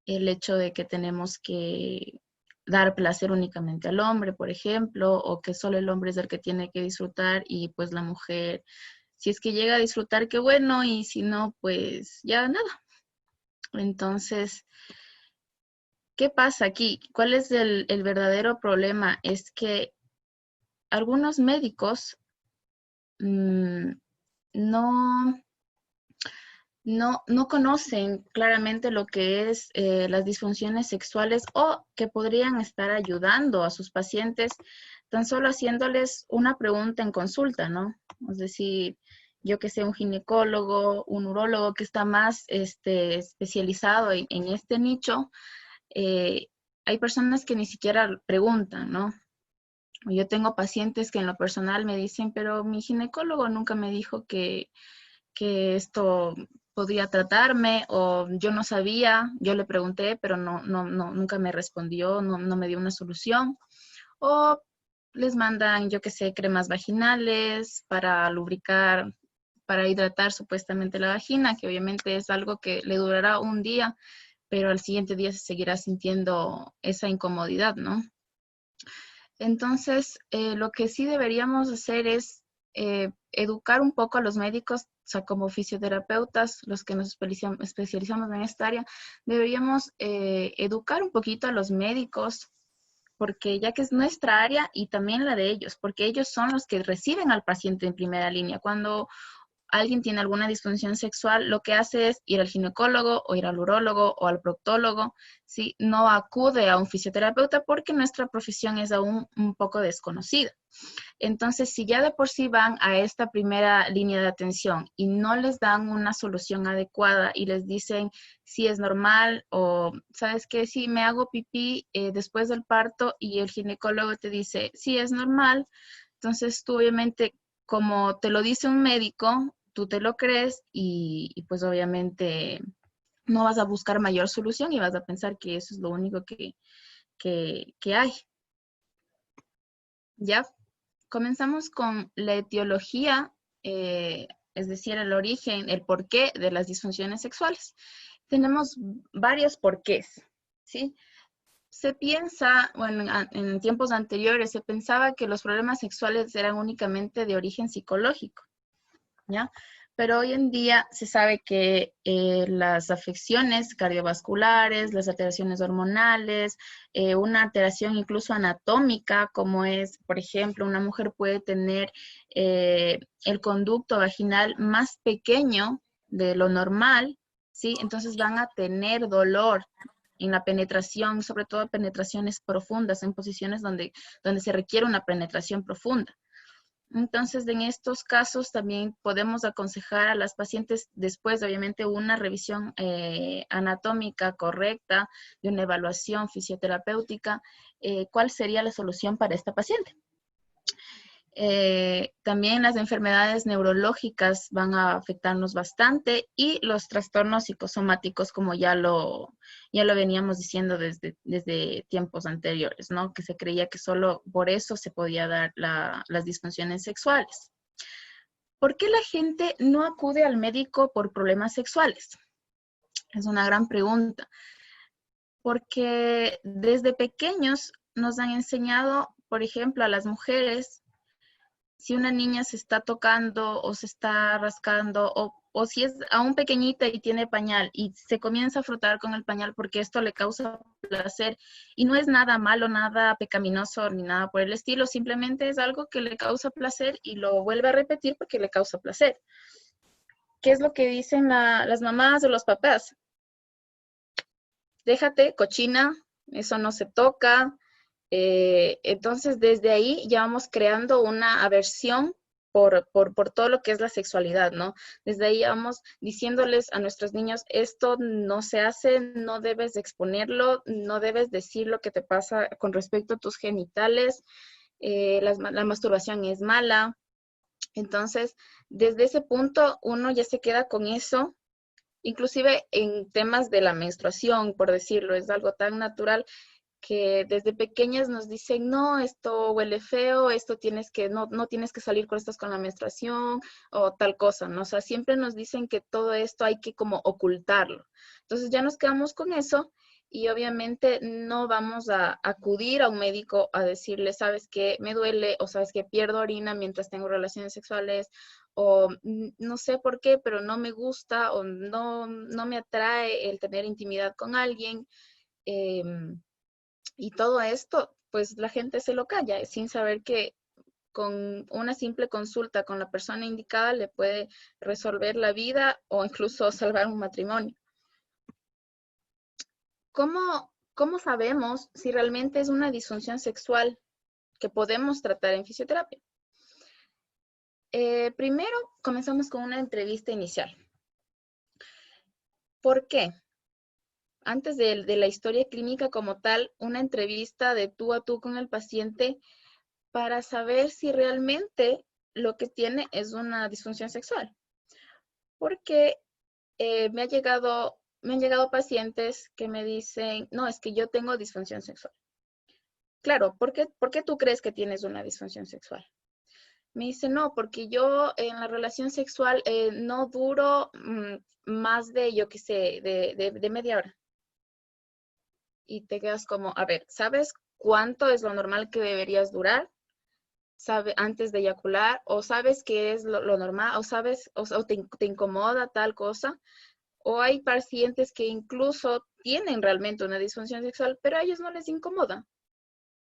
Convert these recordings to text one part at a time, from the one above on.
el hecho de que tenemos que dar placer únicamente al hombre, por ejemplo, o que solo el hombre es el que tiene que disfrutar y pues la mujer, si es que llega a disfrutar, qué bueno, y si no, pues ya nada. Entonces, ¿qué pasa aquí? ¿Cuál es el verdadero problema? Es que algunos médicos mmm, no, no conocen claramente lo que es las disfunciones sexuales o que podrían estar ayudando a sus pacientes tan solo haciéndoles una pregunta en consulta, ¿no? Es decir, yo que sé, un ginecólogo, un urólogo que está más especializado en este nicho, eh, hay personas que ni siquiera preguntan, ¿no? Yo tengo pacientes que en lo personal me dicen, pero mi ginecólogo nunca me dijo que esto podía tratarme o yo no sabía, yo le pregunté, pero nunca me respondió, no me dio una solución. O les mandan, yo qué sé, cremas vaginales para lubricar, para hidratar supuestamente la vagina, que obviamente es algo que le durará un día, pero al siguiente día se seguirá sintiendo esa incomodidad, ¿no? Entonces, lo que sí deberíamos hacer es educar un poco a los médicos, o sea, como fisioterapeutas, los que nos especializamos en esta área, deberíamos educar un poquito a los médicos, porque ya que es nuestra área y también la de ellos, porque ellos son los que reciben al paciente en primera línea. Cuando alguien tiene alguna disfunción sexual, lo que hace es ir al ginecólogo o ir al urólogo o al proctólogo, ¿sí? No acude a un fisioterapeuta porque nuestra profesión es aún un poco desconocida. Entonces, si ya de por sí van a esta primera línea de atención y no les dan una solución adecuada y les dicen si es normal o, ¿sabes qué? Si me hago pipí después del parto y el ginecólogo te dice, sí, es normal, entonces tú obviamente, como te lo dice un médico, tú te lo crees y pues obviamente no vas a buscar mayor solución y vas a pensar que eso es lo único que hay. ¿Ya? Comenzamos con la etiología, es decir, el origen, el porqué de las disfunciones sexuales. Tenemos varios porqués, ¿sí? Se piensa, bueno, en tiempos anteriores se pensaba que los problemas sexuales eran únicamente de origen psicológico, ¿ya? Pero hoy en día se sabe que las afecciones cardiovasculares, las alteraciones hormonales, una alteración incluso anatómica, como es, por ejemplo, una mujer puede tener el conducto vaginal más pequeño de lo normal, ¿sí? Entonces van a tener dolor en la penetración, sobre todo penetraciones profundas, en posiciones donde se requiere una penetración profunda. Entonces, en estos casos también podemos aconsejar a las pacientes, después de obviamente una revisión anatómica correcta, de una evaluación fisioterapéutica, cuál sería la solución para esta paciente. También las enfermedades neurológicas van a afectarnos bastante y los trastornos psicosomáticos, como ya lo veníamos diciendo desde tiempos anteriores, ¿no? Que se creía que solo por eso se podía dar las disfunciones sexuales. ¿Por qué la gente no acude al médico por problemas sexuales? Es una gran pregunta. Porque desde pequeños nos han enseñado, por ejemplo, a las mujeres, si una niña se está tocando o se está rascando o si es aún pequeñita y tiene pañal y se comienza a frotar con el pañal porque esto le causa placer y no es nada malo, nada pecaminoso ni nada por el estilo, simplemente es algo que le causa placer y lo vuelve a repetir porque le causa placer. ¿Qué es lo que dicen las mamás o los papás? Déjate, cochina, eso no se toca. Entonces, desde ahí ya vamos creando una aversión por todo lo que es la sexualidad, ¿no? Desde ahí vamos diciéndoles a nuestros niños, esto no se hace, no debes de exponerlo, no debes decir lo que te pasa con respecto a tus genitales, la masturbación es mala. Entonces, desde ese punto, uno ya se queda con eso. Inclusive en temas de la menstruación, por decirlo, es algo tan natural que desde pequeñas nos dicen, no, esto huele feo, esto no tienes que salir con estas con la menstruación o tal cosa, ¿no? O sea, siempre nos dicen que todo esto hay que como ocultarlo. Entonces ya nos quedamos con eso y obviamente no vamos a acudir a un médico a decirle, sabes que me duele o sabes que pierdo orina mientras tengo relaciones sexuales o no sé por qué, pero no me gusta o no me atrae el tener intimidad con alguien. Y todo esto, pues la gente se lo calla sin saber que con una simple consulta con la persona indicada le puede resolver la vida o incluso salvar un matrimonio. ¿Cómo sabemos si realmente es una disfunción sexual que podemos tratar en fisioterapia? Primero, comenzamos con una entrevista inicial. ¿Por qué? Antes de la historia clínica como tal, una entrevista de tú a tú con el paciente para saber si realmente lo que tiene es una disfunción sexual. Porque me han llegado pacientes que me dicen, no, es que yo tengo disfunción sexual. Claro, ¿por qué tú crees que tienes una disfunción sexual? Me dice, no, porque yo en la relación sexual no duro más de, yo qué sé, de media hora. Y te quedas como, a ver, ¿sabes cuánto es lo normal que deberías durar? ¿Sabe, antes de eyacular? ¿O sabes qué es lo normal? ¿O sabes, o te incomoda tal cosa? O hay pacientes que incluso tienen realmente una disfunción sexual, pero a ellos no les incomoda.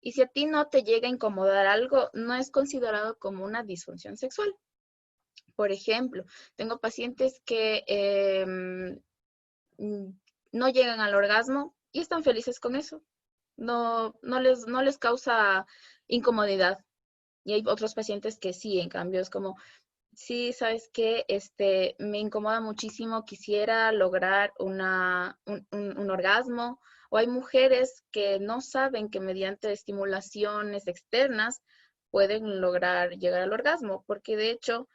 Y si a ti no te llega a incomodar algo, no es considerado como una disfunción sexual. Por ejemplo, tengo pacientes que no llegan al orgasmo y están felices con eso. No les causa incomodidad. Y hay otros pacientes que sí, en cambio, es como, sí, ¿sabes qué? Me incomoda muchísimo, quisiera lograr un orgasmo. O hay mujeres que no saben que mediante estimulaciones externas pueden lograr llegar al orgasmo, porque de hecho,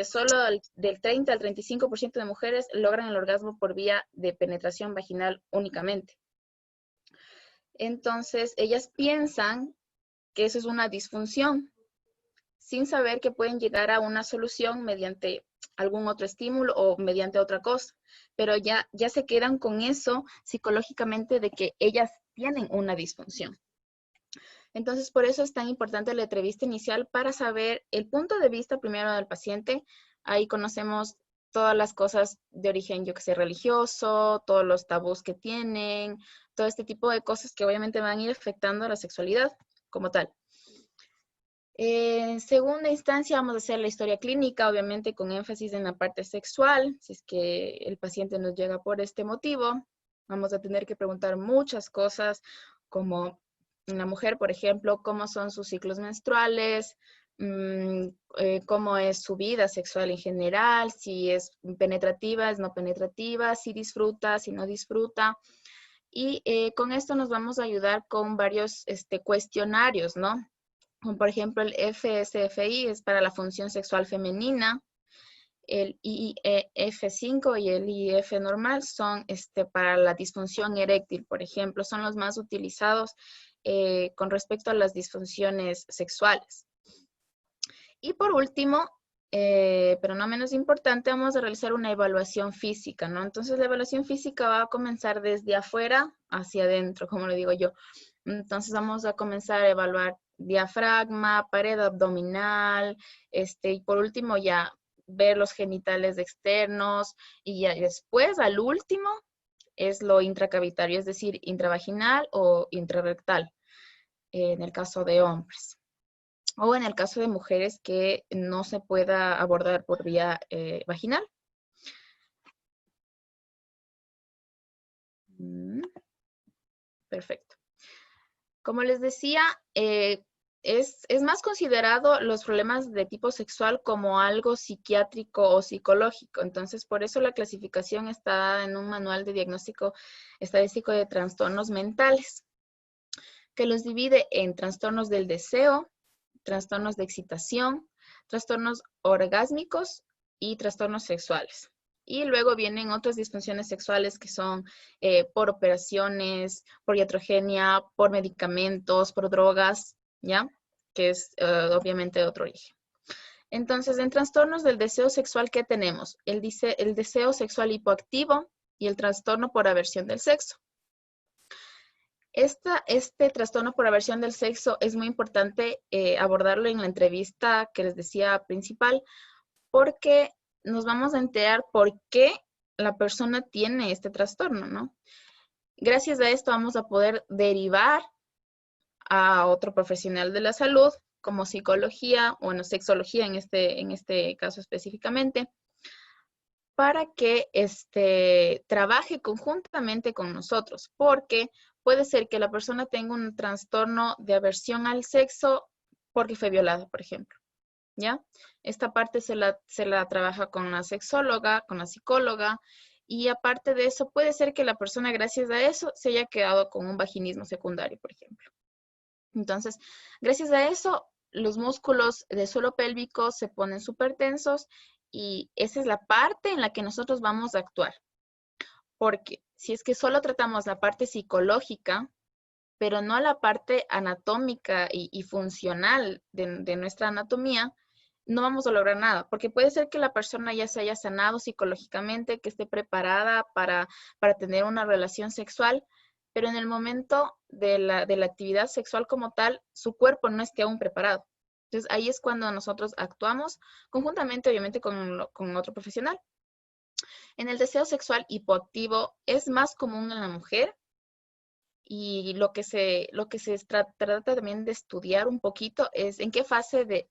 solo del 30 al 35% de mujeres logran el orgasmo por vía de penetración vaginal únicamente. Entonces, ellas piensan que eso es una disfunción, sin saber que pueden llegar a una solución mediante algún otro estímulo o mediante otra cosa, pero ya se quedan con eso psicológicamente de que ellas tienen una disfunción. Entonces, por eso es tan importante la entrevista inicial para saber el punto de vista primero del paciente. Ahí conocemos todas las cosas de origen, yo que sé, religioso, todos los tabús que tienen, todo este tipo de cosas que obviamente van a ir afectando a la sexualidad como tal. En segunda instancia vamos a hacer la historia clínica, obviamente con énfasis en la parte sexual. Si es que el paciente nos llega por este motivo, vamos a tener que preguntar muchas cosas, como en la mujer, por ejemplo, cómo son sus ciclos menstruales, cómo es su vida sexual en general, si es penetrativa, es no penetrativa, si disfruta, si no disfruta. Y con esto nos vamos a ayudar con varios cuestionarios, ¿no? Como por ejemplo el FSFI es para la función sexual femenina, el IIF5 y el IIF normal son para la disfunción eréctil, por ejemplo, son los más utilizados con respecto a las disfunciones sexuales. Y por último, pero no menos importante, vamos a realizar una evaluación física, ¿no? Entonces la evaluación física va a comenzar desde afuera hacia adentro, como le digo yo. Entonces vamos a comenzar a evaluar diafragma, pared abdominal, y por último ya ver los genitales externos y ya después al último es lo intracavitario, es decir, intravaginal o intrarrectal, en el caso de hombres. O en el caso de mujeres que no se pueda abordar por vía vaginal. Perfecto. Como les decía, es más considerado los problemas de tipo sexual como algo psiquiátrico o psicológico. Entonces, por eso la clasificación está dada en un manual de diagnóstico estadístico de trastornos mentales, que los divide en trastornos del deseo, trastornos de excitación, trastornos orgásmicos y trastornos sexuales. Y luego vienen otras disfunciones sexuales que son por operaciones, por iatrogenia, por medicamentos, por drogas, ¿ya? Que es obviamente de otro origen. Entonces, en trastornos del deseo sexual, ¿qué tenemos? El deseo sexual hipoactivo y el trastorno por aversión del sexo. Este trastorno por aversión del sexo es muy importante abordarlo en la entrevista que les decía principal, porque nos vamos a enterar por qué la persona tiene este trastorno, ¿no? Gracias a esto vamos a poder derivar a otro profesional de la salud, como psicología, o bueno, sexología en este caso específicamente, para que trabaje conjuntamente con nosotros, porque puede ser que la persona tenga un trastorno de aversión al sexo porque fue violada, por ejemplo, ¿ya? Esta parte se la trabaja con la sexóloga, con la psicóloga, y aparte de eso, puede ser que la persona, gracias a eso, se haya quedado con un vaginismo secundario, por ejemplo. Entonces, gracias a eso, los músculos del suelo pélvico se ponen súper tensos y esa es la parte en la que nosotros vamos a actuar. Porque si es que solo tratamos la parte psicológica, pero no la parte anatómica y funcional de nuestra anatomía, no vamos a lograr nada, porque puede ser que la persona ya se haya sanado psicológicamente, que esté preparada para tener una relación sexual, pero en el momento de la actividad sexual como tal, su cuerpo no esté aún preparado. Entonces ahí es cuando nosotros actuamos conjuntamente, obviamente, con otro profesional. En el deseo sexual hipoactivo es más común en la mujer, y lo que se trata también de estudiar un poquito es en qué fase de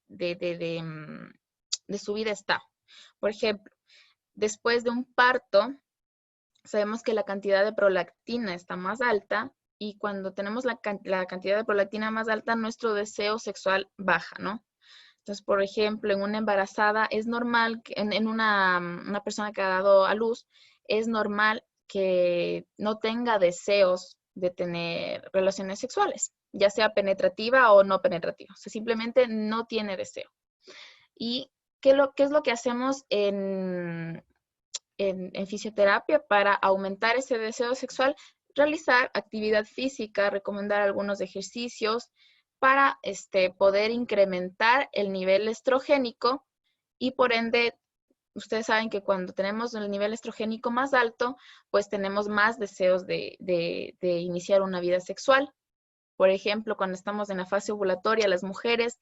su vida está. Por ejemplo, después de un parto, sabemos que la cantidad de prolactina está más alta, y cuando tenemos la cantidad de prolactina más alta, nuestro deseo sexual baja, ¿no? Entonces, por ejemplo, en una embarazada es normal, en una persona que ha dado a luz, es normal que no tenga deseos de tener relaciones sexuales, ya sea penetrativa o no penetrativa. O sea, simplemente no tiene deseo. ¿Y qué es lo que hacemos en fisioterapia para aumentar ese deseo sexual? Realizar actividad física, recomendar algunos ejercicios para poder incrementar el nivel estrogénico, y por ende, ustedes saben que cuando tenemos el nivel estrogénico más alto, pues tenemos más deseos de iniciar una vida sexual. Por ejemplo, cuando estamos en la fase ovulatoria, las mujeres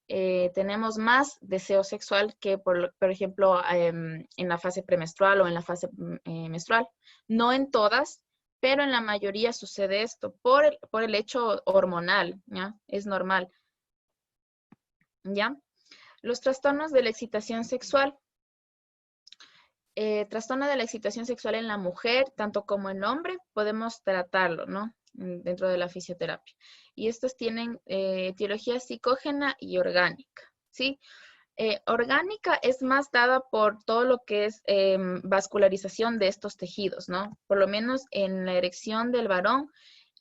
tenemos más deseo sexual que, por ejemplo, en la fase premenstrual o en la fase menstrual. No en todas, pero en la mayoría sucede esto por el hecho hormonal, ¿ya? Es normal, ¿ya? Los trastornos de la excitación sexual. Trastorno de la excitación sexual en la mujer, tanto como en el hombre, podemos tratarlo, ¿no? Dentro de la fisioterapia. Y estos tienen etiología psicógena y orgánica, ¿sí? Orgánica es más dada por todo lo que es vascularización de estos tejidos, ¿no? Por lo menos en la erección del varón,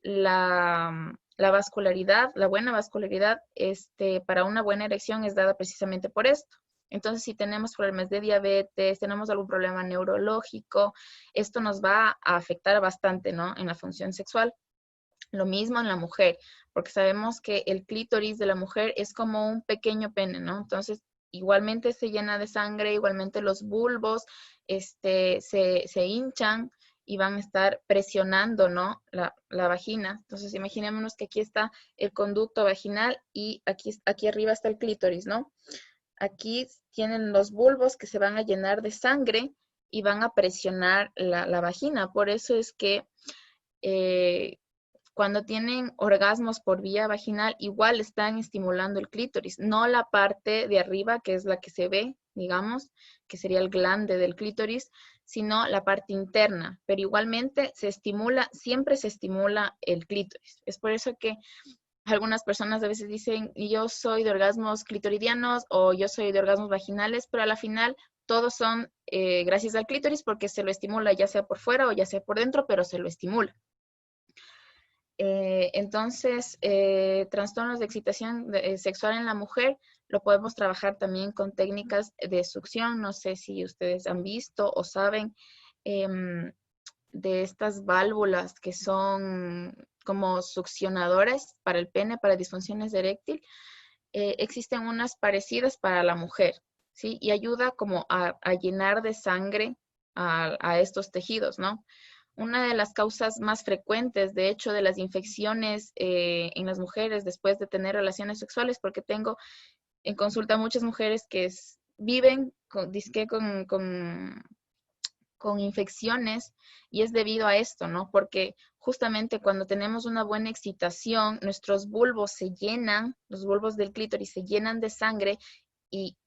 la vascularidad, la buena vascularidad, para una buena erección es dada precisamente por esto. Entonces, si tenemos problemas de diabetes, tenemos algún problema neurológico, esto nos va a afectar bastante, ¿no? En la función sexual. Lo mismo en la mujer, porque sabemos que el clítoris de la mujer es como un pequeño pene, ¿no? Entonces, igualmente se llena de sangre, igualmente los bulbos se hinchan y van a estar presionando, ¿no? La vagina. Entonces, imaginémonos que aquí está el conducto vaginal y aquí arriba está el clítoris, ¿no? Aquí tienen los bulbos que se van a llenar de sangre y van a presionar la vagina. Por eso es que eh, cuando tienen orgasmos por vía vaginal, igual están estimulando el clítoris, no la parte de arriba, que es la que se ve, digamos, que sería el glande del clítoris, sino la parte interna. Pero igualmente siempre se estimula el clítoris. Es por eso que algunas personas a veces dicen, yo soy de orgasmos clitoridianos o yo soy de orgasmos vaginales, pero a la final todos son gracias al clítoris, porque se lo estimula ya sea por fuera o ya sea por dentro, pero se lo estimula. Entonces, trastornos de excitación sexual en la mujer lo podemos trabajar también con técnicas de succión. No sé si ustedes han visto o saben de estas válvulas que son como succionadores para el pene, para disfunciones eréctil. Existen unas parecidas para la mujer, ¿sí? Y ayuda como a llenar de sangre a estos tejidos, ¿no? Una de las causas más frecuentes, de hecho, de las infecciones en las mujeres después de tener relaciones sexuales, porque tengo en consulta muchas mujeres que viven dizque con infecciones y es debido a esto, ¿no? Porque justamente cuando tenemos una buena excitación, nuestros bulbos se llenan, los bulbos del clítoris se llenan de sangre y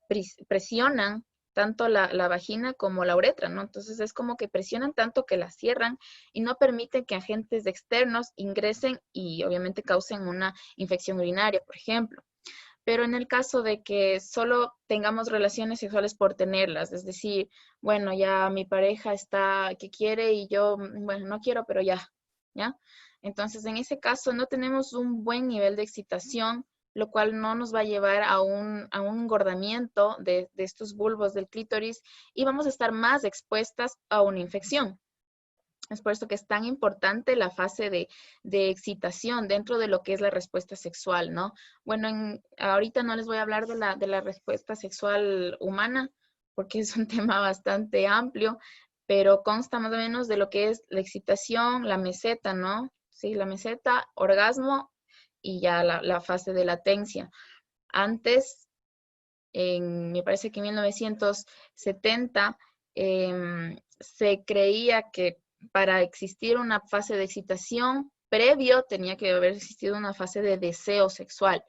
presionan tanto la vagina como la uretra, ¿no? Entonces es como que presionan tanto que la cierran y no permiten que agentes externos ingresen y obviamente causen una infección urinaria, por ejemplo. Pero en el caso de que solo tengamos relaciones sexuales por tenerlas, es decir, bueno, ya mi pareja está que quiere y yo, bueno, no quiero, pero ya, ¿ya? Entonces, en ese caso no tenemos un buen nivel de excitación, lo cual no nos va a llevar a un engordamiento de estos bulbos del clítoris y vamos a estar más expuestas a una infección. Es por eso que es tan importante la fase de excitación dentro de lo que es la respuesta sexual, ¿no? Bueno, ahorita no les voy a hablar de la respuesta sexual humana, porque es un tema bastante amplio, pero consta más o menos de lo que es la excitación, la meseta, ¿no? Sí, la meseta, orgasmo y ya la fase de latencia. Antes, me parece que en 1970, se creía que para existir una fase de excitación previo tenía que haber existido una fase de deseo sexual.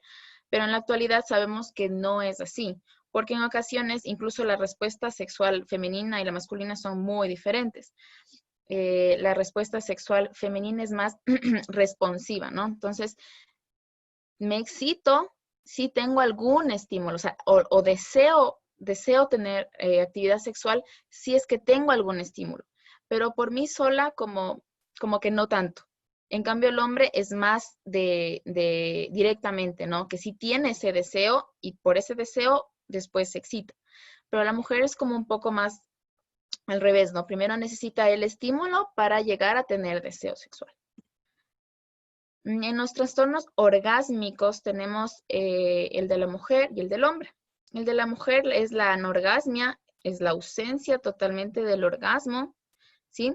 Pero en la actualidad sabemos que no es así, porque en ocasiones incluso la respuesta sexual femenina y la masculina son muy diferentes. La respuesta sexual femenina es más responsiva, ¿no? Entonces, me excito si tengo algún estímulo, o sea, o deseo tener actividad sexual si es que tengo algún estímulo, pero por mí sola como que no tanto. En cambio, el hombre es más de directamente, ¿no? Que sí tiene ese deseo y por ese deseo después se excita. Pero la mujer es como un poco más al revés, ¿no? Primero necesita el estímulo para llegar a tener deseo sexual. En los trastornos orgásmicos tenemos el de la mujer y el del hombre. El de la mujer es la anorgasmia, es la ausencia totalmente del orgasmo, ¿sí?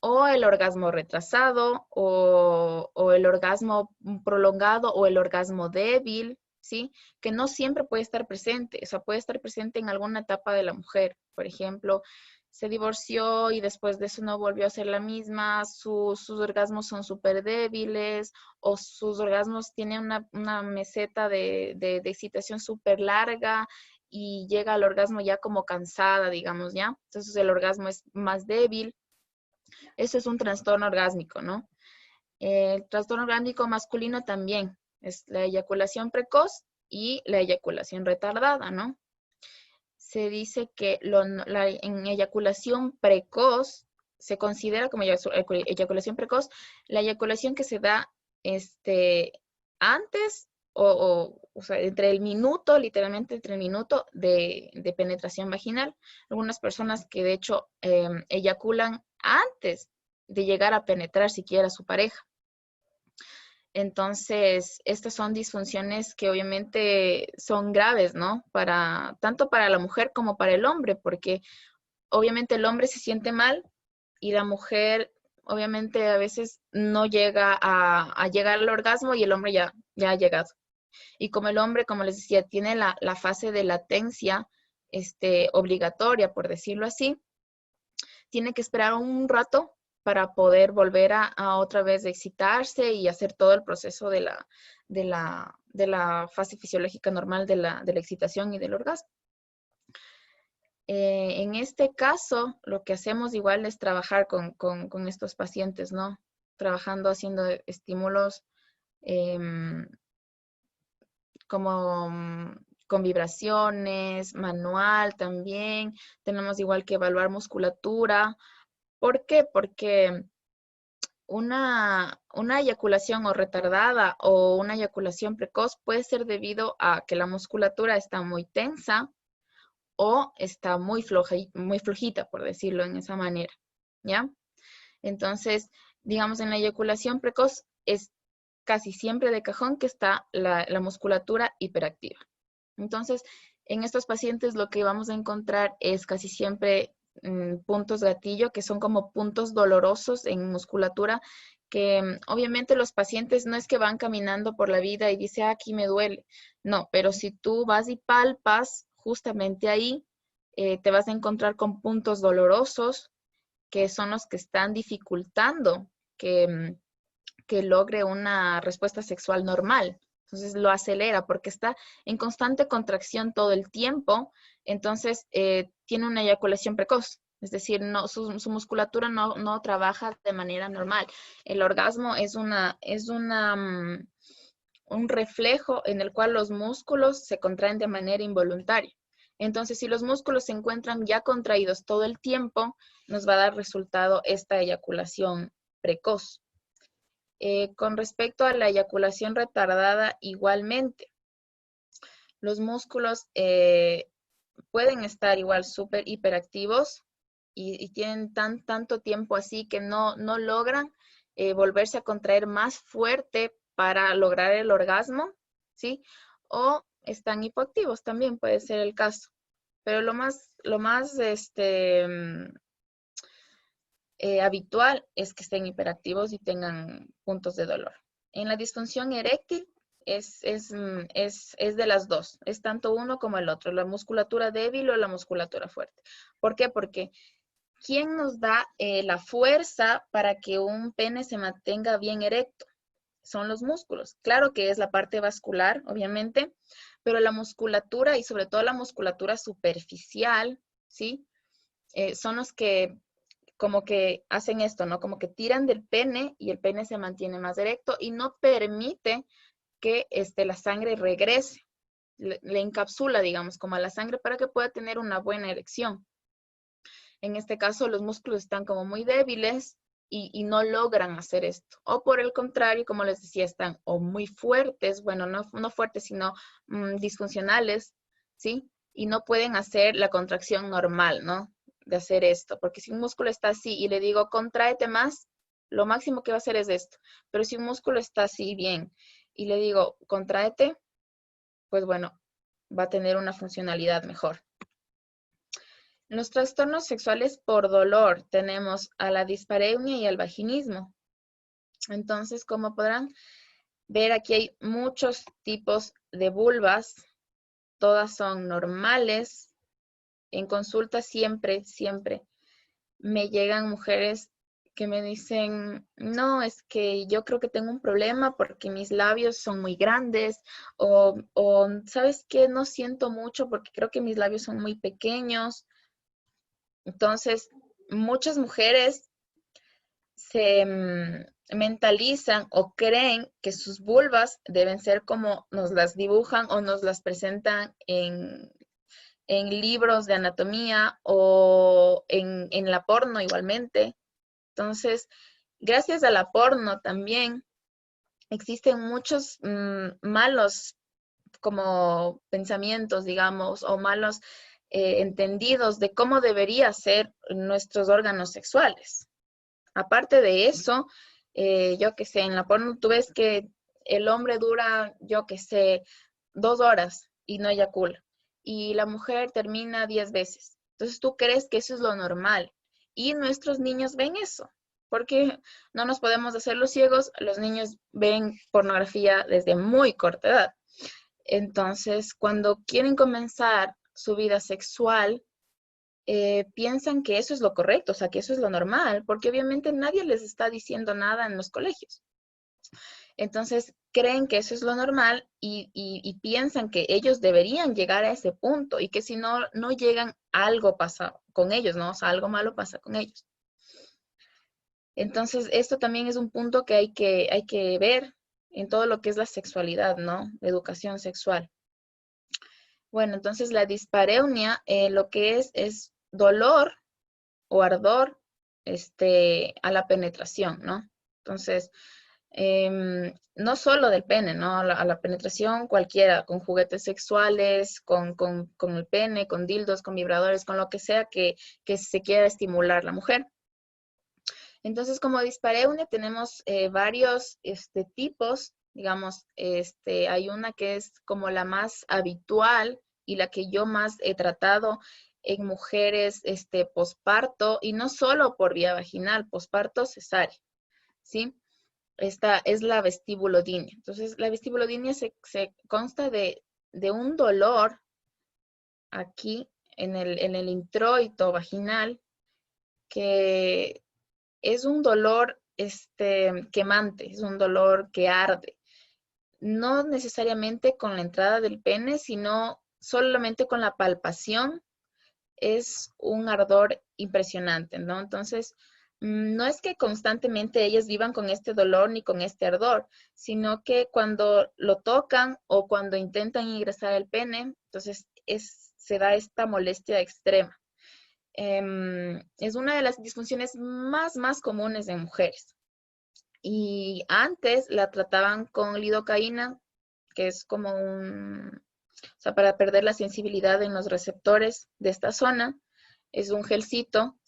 O el orgasmo retrasado, o el orgasmo prolongado, o el orgasmo débil, ¿sí? Que no siempre puede estar presente, o sea, puede estar presente en alguna etapa de la mujer. Por ejemplo, se divorció y después de eso no volvió a ser la misma, sus orgasmos son súper débiles, o sus orgasmos tienen una meseta de excitación súper larga y llega al orgasmo ya como cansada, digamos, ¿ya? Entonces el orgasmo es más débil. Eso es un trastorno orgásmico, ¿no? El trastorno orgásmico masculino también es la eyaculación precoz y la eyaculación retardada, ¿no? Se dice que en eyaculación precoz se considera como eyaculación precoz la eyaculación que se da antes o sea, entre el minuto, literalmente entre el minuto de penetración vaginal. Algunas personas que de hecho eyaculan antes de llegar a penetrar siquiera a su pareja. Entonces, estas son disfunciones que obviamente son graves, ¿no? Tanto para la mujer como para el hombre, porque obviamente el hombre se siente mal y la mujer obviamente a veces no llega a llegar al orgasmo y el hombre ya ha llegado. Y como el hombre, como les decía, tiene la fase de latencia obligatoria, por decirlo así, tiene que esperar un rato para poder volver a otra vez excitarse y hacer todo el proceso de la fase fisiológica normal de la excitación y del orgasmo. En este caso, lo que hacemos igual es trabajar con estos pacientes, ¿no? Trabajando, haciendo estímulos como con vibraciones, manual también. Tenemos igual que evaluar musculatura. ¿Por qué? Porque una eyaculación o retardada o una eyaculación precoz puede ser debido a que la musculatura está muy tensa o está muy muy flojita, por decirlo en esa manera, ¿ya? Entonces, digamos, en la eyaculación precoz es casi siempre de cajón que está la musculatura hiperactiva. Entonces, en estos pacientes lo que vamos a encontrar es casi siempre puntos gatillo, que son como puntos dolorosos en musculatura, que obviamente los pacientes no es que van caminando por la vida y dice, "Ah, aquí me duele". No, pero si tú vas y palpas justamente ahí, te vas a encontrar con puntos dolorosos que son los que están dificultando que, que logre una respuesta sexual normal. Entonces lo acelera porque está en constante contracción todo el tiempo, entonces tiene una eyaculación precoz. Es decir, no, su musculatura no trabaja de manera normal. El orgasmo es un reflejo en el cual los músculos se contraen de manera involuntaria. Entonces, si los músculos se encuentran ya contraídos todo el tiempo, nos va a dar resultado esta eyaculación precoz. Con respecto a la eyaculación retardada, igualmente, los músculos pueden estar igual súper hiperactivos y tienen tanto tiempo así que no logran volverse a contraer más fuerte para lograr el orgasmo, ¿sí? O están hipoactivos, también puede ser el caso. Pero habitual es que estén hiperactivos y tengan puntos de dolor. En la disfunción eréctil es de las dos, es tanto uno como el otro, la musculatura débil o la musculatura fuerte. ¿Por qué? Porque ¿quién nos da la fuerza para que un pene se mantenga bien erecto? Son los músculos. Claro que es la parte vascular, obviamente, pero la musculatura y sobre todo la musculatura superficial, ¿sí? Son los que como que hacen esto, ¿no? Como que tiran del pene y el pene se mantiene más erecto y no permite que la sangre regrese. Le encapsula, digamos, como a la sangre para que pueda tener una buena erección. En este caso, los músculos están como muy débiles y no logran hacer esto. O por el contrario, como les decía, están o muy fuertes, bueno, no fuertes, sino disfuncionales, ¿sí? Y no pueden hacer la contracción normal, ¿no? De hacer esto, porque si un músculo está así y le digo, contráete más, lo máximo que va a hacer es esto. Pero si un músculo está así bien y le digo, contráete, pues bueno, va a tener una funcionalidad mejor. Los trastornos sexuales por dolor tenemos a la dispareunia y al vaginismo. Entonces, como podrán ver, aquí hay muchos tipos de vulvas. Todas son normales. En consulta siempre me llegan mujeres que me dicen, no, es que yo creo que tengo un problema porque mis labios son muy grandes o ¿sabes qué? No siento mucho porque creo que mis labios son muy pequeños. Entonces, muchas mujeres se mentalizan o creen que sus vulvas deben ser como nos las dibujan o nos las presentan en libros de anatomía o en la porno igualmente. Entonces, gracias a la porno también existen muchos malos como pensamientos, digamos, o malos entendidos de cómo debería ser nuestros órganos sexuales. Aparte de eso, yo que sé, en la porno tú ves que el hombre dura, yo que sé, 2 horas y no eyacula. Y la mujer termina 10 veces. Entonces tú crees que eso es lo normal. Y nuestros niños ven eso. Porque no nos podemos hacer los ciegos, los niños ven pornografía desde muy corta edad. Entonces, cuando quieren comenzar su vida sexual, piensan que eso es lo correcto, o sea, que eso es lo normal, porque obviamente nadie les está diciendo nada en los colegios. Entonces, creen que eso es lo normal y piensan que ellos deberían llegar a ese punto y que si no llegan, algo pasa con ellos, ¿no? O sea, algo malo pasa con ellos. Entonces, esto también es un punto que hay que ver en todo lo que es la sexualidad, ¿no? Educación sexual. Bueno, entonces la dispareunia lo que es dolor o ardor a la penetración, ¿no? Entonces, no solo del pene, ¿no? A la penetración cualquiera, con juguetes sexuales, con el pene, con dildos, con vibradores, con lo que sea que se quiera estimular la mujer. Entonces, como dispareunia tenemos varios tipos, digamos, hay una que es como la más habitual y la que yo más he tratado en mujeres posparto, y no solo por vía vaginal, posparto cesárea, ¿sí? Esta es la vestibulodynia. Entonces, la vestibulodynia se consta de un dolor aquí en el introito vaginal, que es un dolor quemante, es un dolor que arde. No necesariamente con la entrada del pene, sino solamente con la palpación es un ardor impresionante, ¿no? Entonces, no es que constantemente ellas vivan con este dolor ni con este ardor, sino que cuando lo tocan o cuando intentan ingresar el pene, entonces se da esta molestia extrema. Es una de las disfunciones más comunes en mujeres. Y antes la trataban con lidocaína, que es como o sea, para perder la sensibilidad en los receptores de esta zona. Es un gelcito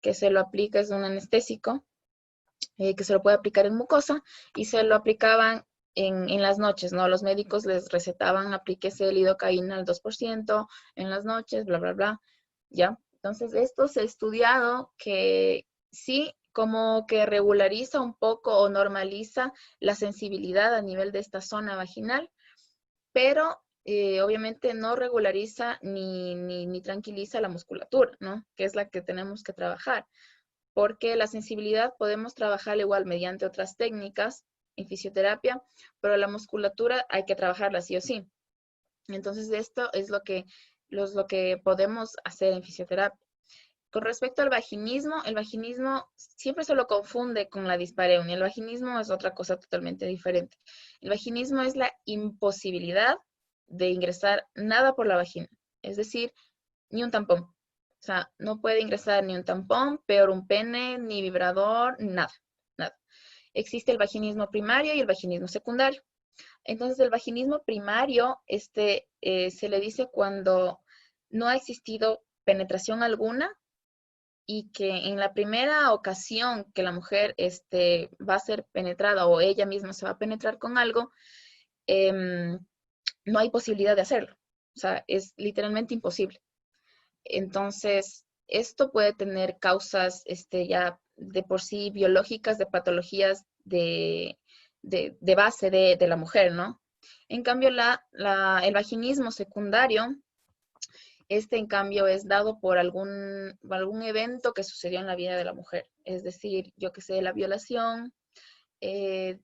que se lo aplica, es un anestésico, que se lo puede aplicar en mucosa, y se lo aplicaban en las noches, ¿no? Los médicos les recetaban, aplíquese lidocaína al 2% en las noches, bla, bla, bla, ¿ya? Entonces, esto se ha estudiado que sí, como que regulariza un poco o normaliza la sensibilidad a nivel de esta zona vaginal, pero obviamente no regulariza ni tranquiliza la musculatura, ¿no? Que es la que tenemos que trabajar, porque la sensibilidad podemos trabajar igual mediante otras técnicas en fisioterapia, pero la musculatura hay que trabajarla sí o sí. Entonces, esto es lo que podemos hacer en fisioterapia. Con respecto al vaginismo, el vaginismo siempre se lo confunde con la dispareunia. El vaginismo es otra cosa totalmente diferente. El vaginismo es la imposibilidad de ingresar nada por la vagina, es decir, ni un tampón. O sea, no puede ingresar ni un tampón, peor un pene, ni vibrador, nada, nada. Existe el vaginismo primario y el vaginismo secundario. Entonces, el vaginismo primario, se le dice cuando no ha existido penetración alguna y que en la primera ocasión que la mujer va a ser penetrada o ella misma se va a penetrar con algo, em, no hay posibilidad de hacerlo. O sea, es literalmente imposible. Entonces, esto puede tener causas ya de por sí biológicas, de patologías de base de la mujer, ¿no? En cambio, el vaginismo secundario, en cambio, es dado por algún evento que sucedió en la vida de la mujer. Es decir, yo que sé, la violación,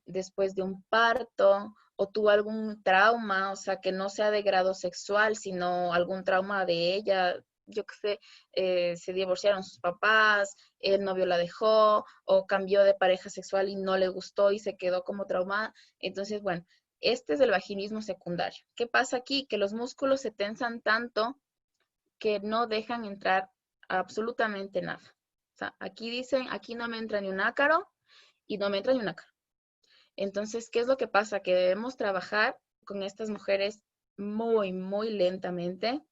después de un parto, o tuvo algún trauma, o sea, que no sea de grado sexual, sino algún trauma de ella, yo que sé, se divorciaron sus papás, el novio la dejó, o cambió de pareja sexual y no le gustó y se quedó como traumada. Entonces, bueno, este es el vaginismo secundario. ¿Qué pasa aquí? Que los músculos se tensan tanto que no dejan entrar absolutamente nada. O sea, aquí dicen, aquí no me entra ni un ácaro y no me entra ni un ácaro. Entonces, ¿qué es lo que pasa? Que debemos trabajar con estas mujeres muy lentamente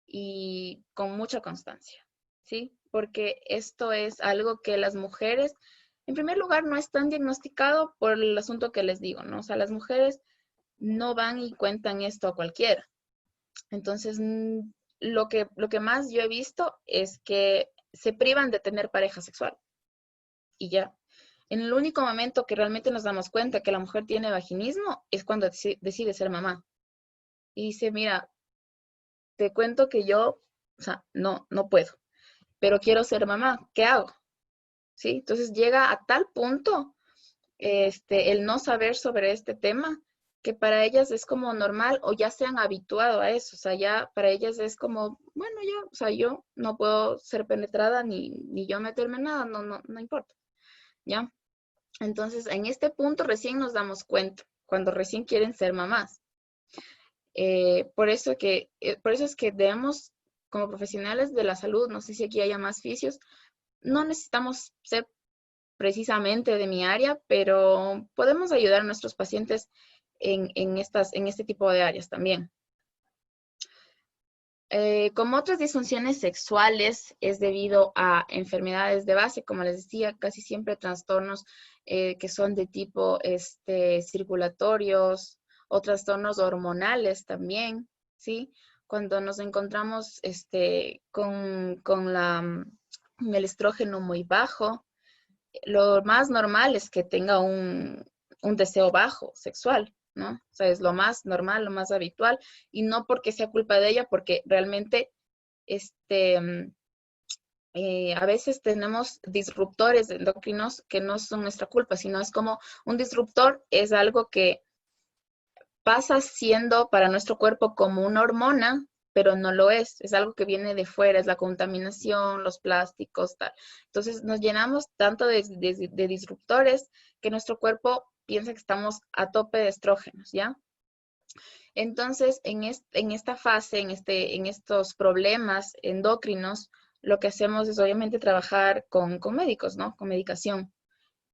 y con mucha constancia, ¿sí? Porque esto es algo que las mujeres, en primer lugar, no están diagnosticado por el asunto que les digo, ¿no? O sea, las mujeres no van y cuentan esto a cualquiera. Entonces, lo que más yo he visto es que se privan de tener pareja sexual y ya. En el único momento que realmente nos damos cuenta que la mujer tiene vaginismo es cuando decide ser mamá. Y dice, mira, te cuento que yo, o sea, no puedo, pero quiero ser mamá, ¿qué hago? ¿Sí? Entonces llega a tal punto el no saber sobre este tema que para ellas es como normal o ya se han habituado a eso, o sea, ya para ellas es como, bueno, yo, o sea, yo no puedo ser penetrada ni yo meterme en nada, no importa, ¿ya? Entonces, en este punto recién nos damos cuenta, cuando recién quieren ser mamás. Por eso es que debemos, como profesionales de la salud, no sé si aquí haya más fisios, no necesitamos ser precisamente de mi área, pero podemos ayudar a nuestros pacientes en este tipo de áreas también. Como otras disfunciones sexuales, es debido a enfermedades de base, como les decía, casi siempre trastornos que son de tipo circulatorios o trastornos hormonales también, ¿sí? cuando nos encontramos con el estrógeno muy bajo, lo más normal es que tenga un deseo bajo sexual, ¿no? O sea, es lo más normal, lo más habitual, y no porque sea culpa de ella, porque realmente este, a veces tenemos disruptores endocrinos que no son nuestra culpa, sino es como un disruptor es algo que pasa siendo para nuestro cuerpo como una hormona, pero no lo es algo que viene de fuera, es la contaminación, los plásticos, tal. Entonces nos llenamos tanto de disruptores que nuestro cuerpo piensa que estamos a tope de estrógenos, ¿ya? Entonces, en esta fase, en estos problemas endocrinos, lo que hacemos es obviamente trabajar con médicos, ¿no? Con medicación.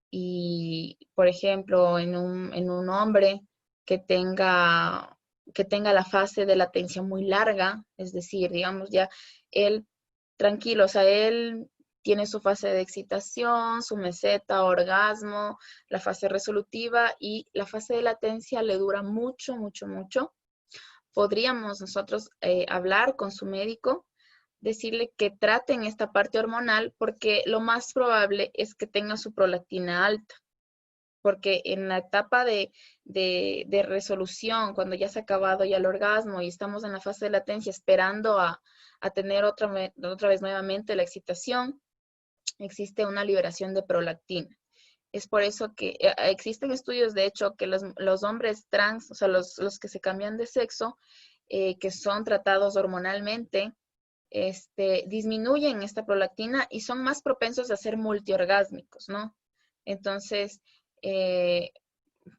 Y, por ejemplo, en un hombre que tenga, que tenga la fase de latencia muy larga, es decir, digamos ya, él tranquilo, o sea, él tiene su fase de excitación, su meseta, orgasmo, la fase resolutiva y la fase de latencia le dura mucho, mucho, mucho. Podríamos nosotros hablar con su médico, decirle que traten esta parte hormonal porque lo más probable es que tenga su prolactina alta, porque en la etapa de resolución, cuando ya se ha acabado ya el orgasmo y estamos en la fase de latencia esperando a tener otra vez nuevamente la excitación, existe una liberación de prolactina. Es por eso que existen estudios, de hecho, que los hombres trans, o sea, los que se cambian de sexo, que son tratados hormonalmente, disminuyen esta prolactina y son más propensos a ser multiorgásmicos, ¿no? Entonces, eh,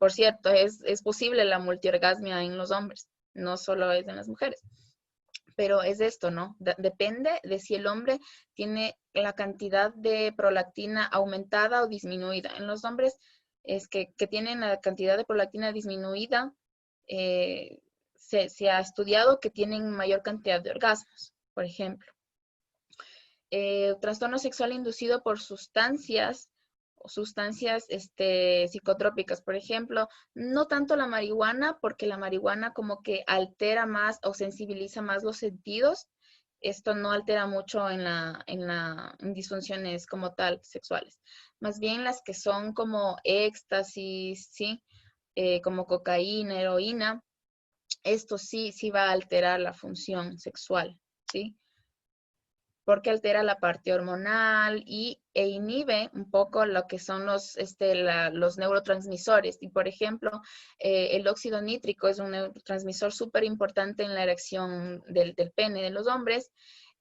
por cierto, es posible la multiorgasmia en los hombres, no solo es en las mujeres. Pero es esto, ¿no? Depende de si el hombre tiene la cantidad de prolactina aumentada o disminuida. En los hombres es que tienen la cantidad de prolactina disminuida, se ha estudiado que tienen mayor cantidad de orgasmos, por ejemplo. Trastorno sexual inducido por sustancias o sustancias psicotrópicas, por ejemplo, no tanto la marihuana, porque la marihuana como que altera más o sensibiliza más los sentidos. Esto no altera mucho en disfunciones como tal sexuales. Más bien las que son como éxtasis, ¿sí? Como cocaína, heroína, esto sí, sí va a alterar la función sexual, ¿sí? Porque altera la parte hormonal e inhibe un poco lo que son los neurotransmisores. Y, por ejemplo, el óxido nítrico es un neurotransmisor súper importante en la erección del pene de los hombres.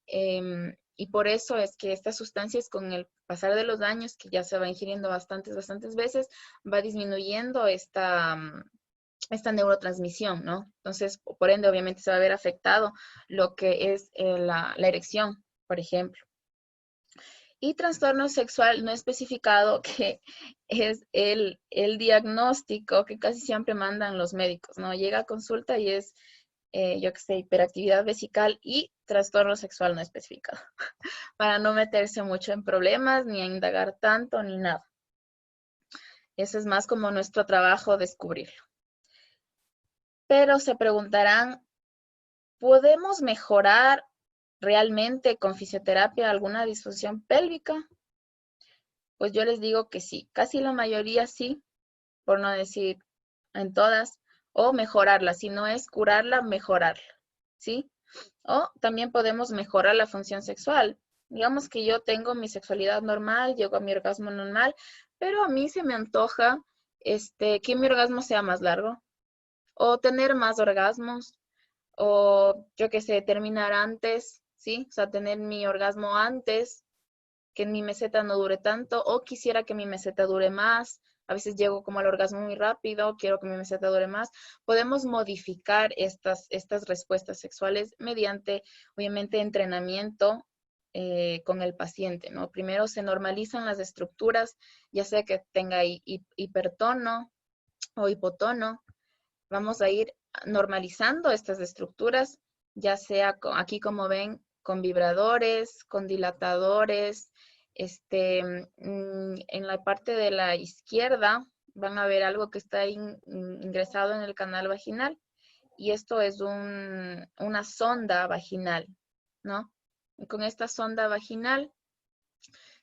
Y por eso es que estas sustancias, con el pasar de los años, que ya se va ingiriendo bastantes veces, va disminuyendo esta neurotransmisión, ¿no? Entonces, por ende, obviamente se va a ver afectado lo que es la erección, por ejemplo. Y trastorno sexual no especificado, que es el diagnóstico que casi siempre mandan los médicos, ¿no? Llega a consulta y es, yo qué sé, hiperactividad vesical y trastorno sexual no especificado, para no meterse mucho en problemas, ni a indagar tanto, ni nada. Eso es más como nuestro trabajo descubrirlo. Pero se preguntarán, ¿podemos mejorar realmente con fisioterapia alguna disfunción pélvica? Pues yo les digo que sí, casi la mayoría sí, por no decir en todas, o mejorarla, si no es curarla, mejorarla, ¿sí? O también podemos mejorar la función sexual. Digamos que yo tengo mi sexualidad normal, llego a mi orgasmo normal, pero a mí se me antoja que mi orgasmo sea más largo, o tener más orgasmos, o yo qué sé, terminar antes, ¿sí? O sea, tener mi orgasmo antes, que mi meseta no dure tanto, o quisiera que mi meseta dure más. A veces llego como al orgasmo muy rápido, quiero que mi meseta dure más. Podemos modificar estas respuestas sexuales mediante, obviamente, entrenamiento con el paciente, ¿no? Primero se normalizan las estructuras, ya sea que tenga hipertono o hipotono. Vamos a ir normalizando estas estructuras, ya sea aquí como ven, con vibradores, con dilatadores. En la parte de la izquierda van a ver algo que está ingresado en el canal vaginal y esto es una sonda vaginal, ¿no? Y con esta sonda vaginal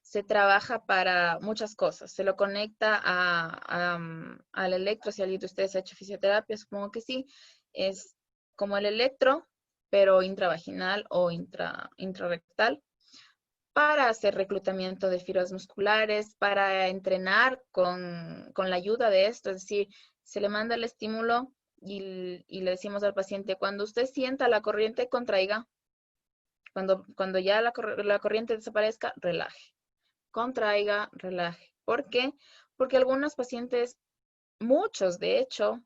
se trabaja para muchas cosas. Se lo conecta al electro, si alguien de ustedes ha hecho fisioterapia, supongo que sí. Es como el electro, pero intravaginal o intrarrectal, para hacer reclutamiento de fibras musculares, para entrenar con la ayuda de esto. Es decir, se le manda el estímulo y le decimos al paciente, cuando usted sienta la corriente, contraiga. Cuando ya la corriente desaparezca, relaje. Contraiga, relaje. ¿Por qué? Porque algunos pacientes, muchos de hecho,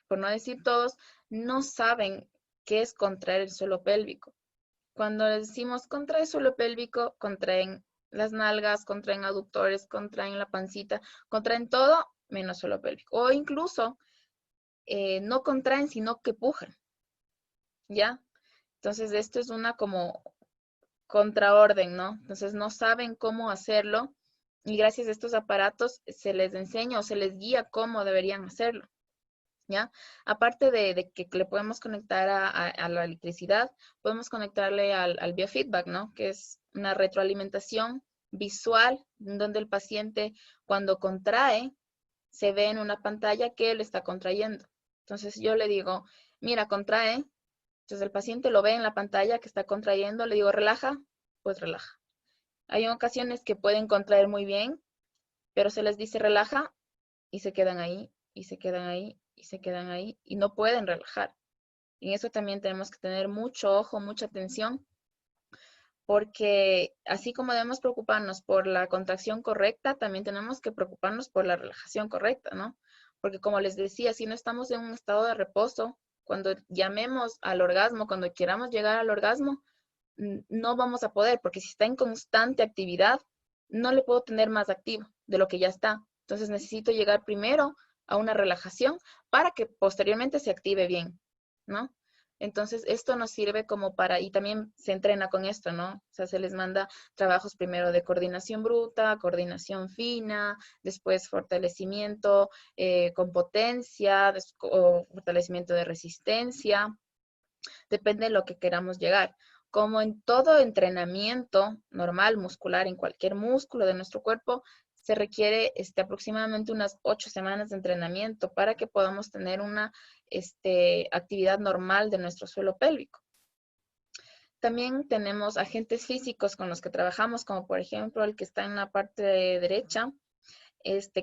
por no decir todos, no saben qué es contraer el suelo pélvico. Cuando les decimos contrae suelo pélvico, contraen las nalgas, contraen aductores, contraen la pancita, contraen todo menos suelo pélvico. O incluso no contraen, sino que pujan, ¿ya? Entonces, esto es una como contraorden, ¿no? Entonces, no saben cómo hacerlo y gracias a estos aparatos se les enseña o se les guía cómo deberían hacerlo. ¿Ya? Aparte de que le podemos conectar a la electricidad, podemos conectarle al biofeedback, ¿no? Que es una retroalimentación visual donde el paciente cuando contrae se ve en una pantalla que él está contrayendo. Entonces yo le digo, mira, contrae. Entonces el paciente lo ve en la pantalla que está contrayendo, le digo, relaja, pues relaja. Hay ocasiones que pueden contraer muy bien, pero se les dice relaja y se quedan ahí, y se quedan ahí, y se quedan ahí, y no pueden relajar. Y en eso también tenemos que tener mucho ojo, mucha atención, porque así como debemos preocuparnos por la contracción correcta, también tenemos que preocuparnos por la relajación correcta, ¿no? Porque como les decía, si no estamos en un estado de reposo, cuando llamemos al orgasmo, cuando queramos llegar al orgasmo, no vamos a poder, porque si está en constante actividad, no le puedo tener más activo de lo que ya está. Entonces necesito llegar primero a una relajación para que posteriormente se active bien, ¿no? Entonces, esto nos sirve como para, y también se entrena con esto, ¿no? O sea, se les manda trabajos primero de coordinación bruta, coordinación fina, después fortalecimiento con potencia, o fortalecimiento de resistencia, depende de lo que queramos llegar. Como en todo entrenamiento normal muscular, en cualquier músculo de nuestro cuerpo, se requiere aproximadamente unas 8 semanas de entrenamiento para que podamos tener una actividad normal de nuestro suelo pélvico. También tenemos agentes físicos con los que trabajamos, como por ejemplo el que está en la parte derecha,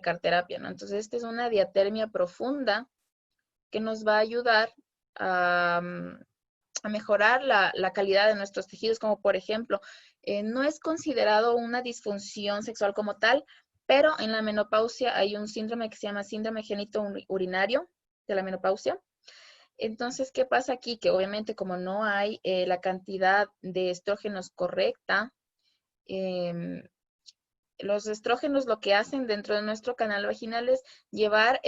carterapia, ¿no? Entonces, esta es una diatermia profunda que nos va a ayudar a, a mejorar la calidad de nuestros tejidos, como por ejemplo, no es considerado una disfunción sexual como tal, pero en la menopausia hay un síndrome que se llama síndrome genitourinario de la menopausia. Entonces, ¿qué pasa aquí? Que obviamente como no hay la cantidad de estrógenos correcta, em, los estrógenos lo que hacen dentro de nuestro canal vaginal es llevar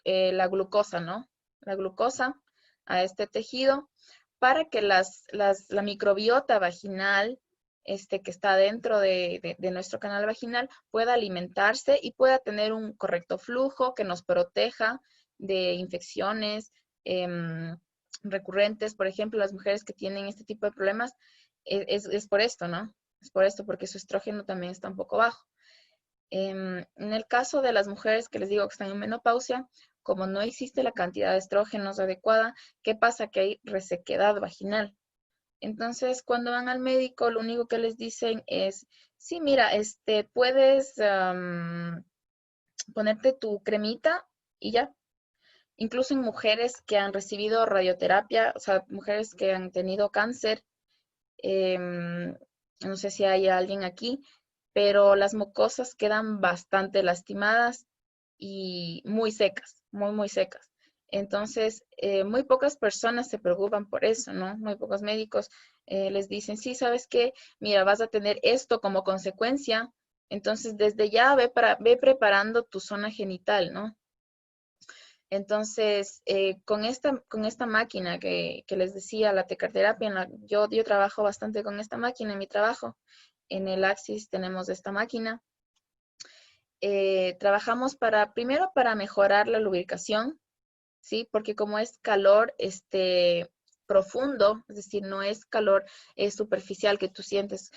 la glucosa, ¿no? La glucosa a este tejido para que la microbiota vaginal, que está dentro de nuestro canal vaginal, pueda alimentarse y pueda tener un correcto flujo que nos proteja de infecciones recurrentes. Por ejemplo, las mujeres que tienen este tipo de problemas, es por esto, ¿no? Es por esto, porque su estrógeno también está un poco bajo. En el caso de las mujeres que les digo que están en menopausia, como no existe la cantidad de estrógenos adecuada, ¿qué pasa? Que hay resequedad vaginal. Entonces, cuando van al médico, lo único que les dicen es, sí, mira, puedes ponerte tu cremita y ya. Incluso en mujeres que han recibido radioterapia, o sea, mujeres que han tenido cáncer, no sé si hay alguien aquí, pero las mucosas quedan bastante lastimadas y muy secas, muy, muy secas. Entonces, muy pocas personas se preocupan por eso, ¿no? Muy pocos médicos les dicen, sí, ¿sabes qué? Mira, vas a tener esto como consecuencia, entonces desde ya ve preparando tu zona genital, ¿no? Entonces, con esta máquina que les decía, la tecarterapia, yo trabajo bastante con esta máquina en mi trabajo. En el Axis tenemos esta máquina. Trabajamos primero para mejorar la lubricación, ¿sí? Porque como es calor profundo, es decir, no es calor superficial que tú sientes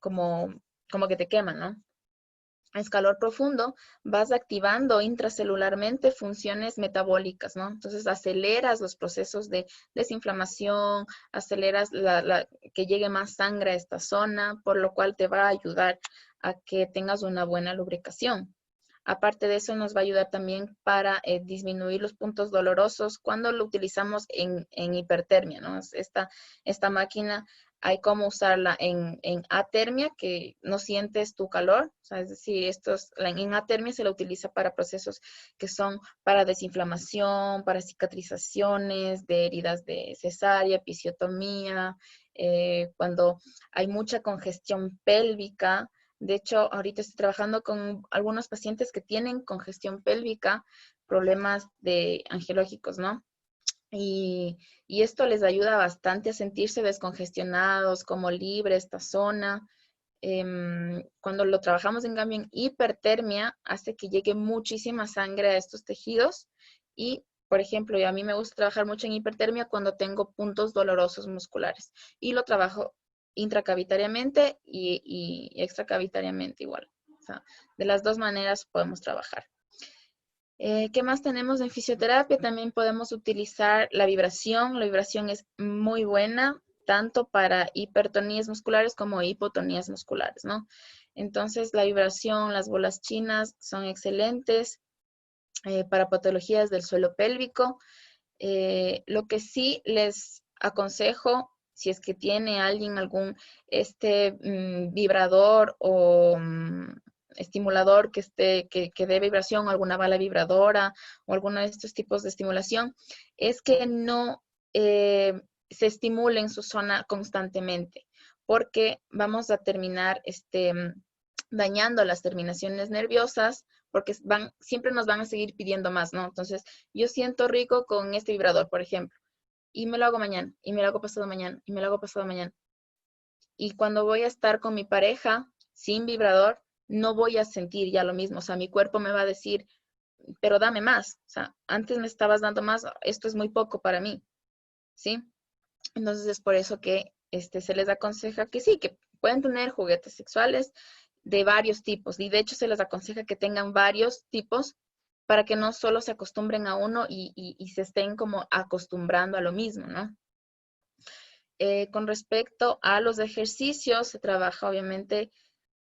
como que te quema, ¿no? Es calor profundo, vas activando intracelularmente funciones metabólicas, ¿no? Entonces aceleras los procesos de desinflamación, aceleras que llegue más sangre a esta zona, por lo cual te va a ayudar a que tengas una buena lubricación. Aparte de eso, nos va a ayudar también para disminuir los puntos dolorosos cuando lo utilizamos en hipertermia, ¿no? Esta máquina hay cómo usarla en atermia, que no sientes tu calor, o sea, es decir, en atermia se la utiliza para procesos que son para desinflamación, para cicatrizaciones de heridas de cesárea, episiotomía, cuando hay mucha congestión pélvica. De hecho, ahorita estoy trabajando con algunos pacientes que tienen congestión pélvica, problemas angiológicos, ¿no? Y esto les ayuda bastante a sentirse descongestionados, como libre esta zona. Cuando lo trabajamos en cambio en hipertermia, hace que llegue muchísima sangre a estos tejidos y, por ejemplo, a mí me gusta trabajar mucho en hipertermia cuando tengo puntos dolorosos musculares y lo trabajo intracavitariamente y extracavitariamente igual. O sea, de las dos maneras podemos trabajar. ¿Qué más tenemos en fisioterapia? También podemos utilizar la vibración. La vibración es muy buena, tanto para hipertonías musculares como hipotonías musculares, ¿no? Entonces, la vibración, las bolas chinas son excelentes para patologías del suelo pélvico. Lo que sí les aconsejo, si es que tiene alguien algún vibrador o estimulador que dé vibración, alguna bala vibradora o alguno de estos tipos de estimulación, es que no se estimule en su zona constantemente, porque vamos a terminar dañando las terminaciones nerviosas, porque siempre nos van a seguir pidiendo más, ¿no? Entonces, yo siento rico con este vibrador, por ejemplo, y me lo hago mañana, y me lo hago pasado mañana, y me lo hago pasado mañana. Y cuando voy a estar con mi pareja sin vibrador, no voy a sentir ya lo mismo. O sea, mi cuerpo me va a decir, pero dame más. O sea, antes me estabas dando más, esto es muy poco para mí, ¿sí? Entonces es por eso que se les aconseja que sí, que pueden tener juguetes sexuales de varios tipos. Y de hecho se les aconseja que tengan varios tipos para que no solo se acostumbren a uno y se estén como acostumbrando a lo mismo, ¿no? Con respecto a los ejercicios, se trabaja obviamente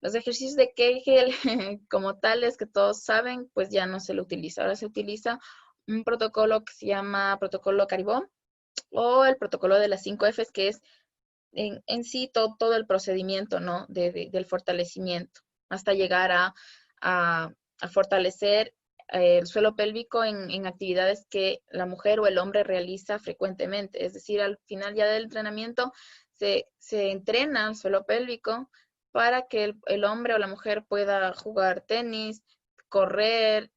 los ejercicios de Kegel como tales que todos saben, pues ya no se lo utiliza. Ahora se utiliza un protocolo que se llama protocolo Caribón o el protocolo de las 5 Fs, que es en sí todo el procedimiento, ¿no? Del fortalecimiento, hasta llegar a fortalecer el suelo pélvico en actividades que la mujer o el hombre realiza frecuentemente. Es decir, al final ya del entrenamiento se entrena el suelo pélvico para que el hombre o la mujer pueda jugar tenis, correr,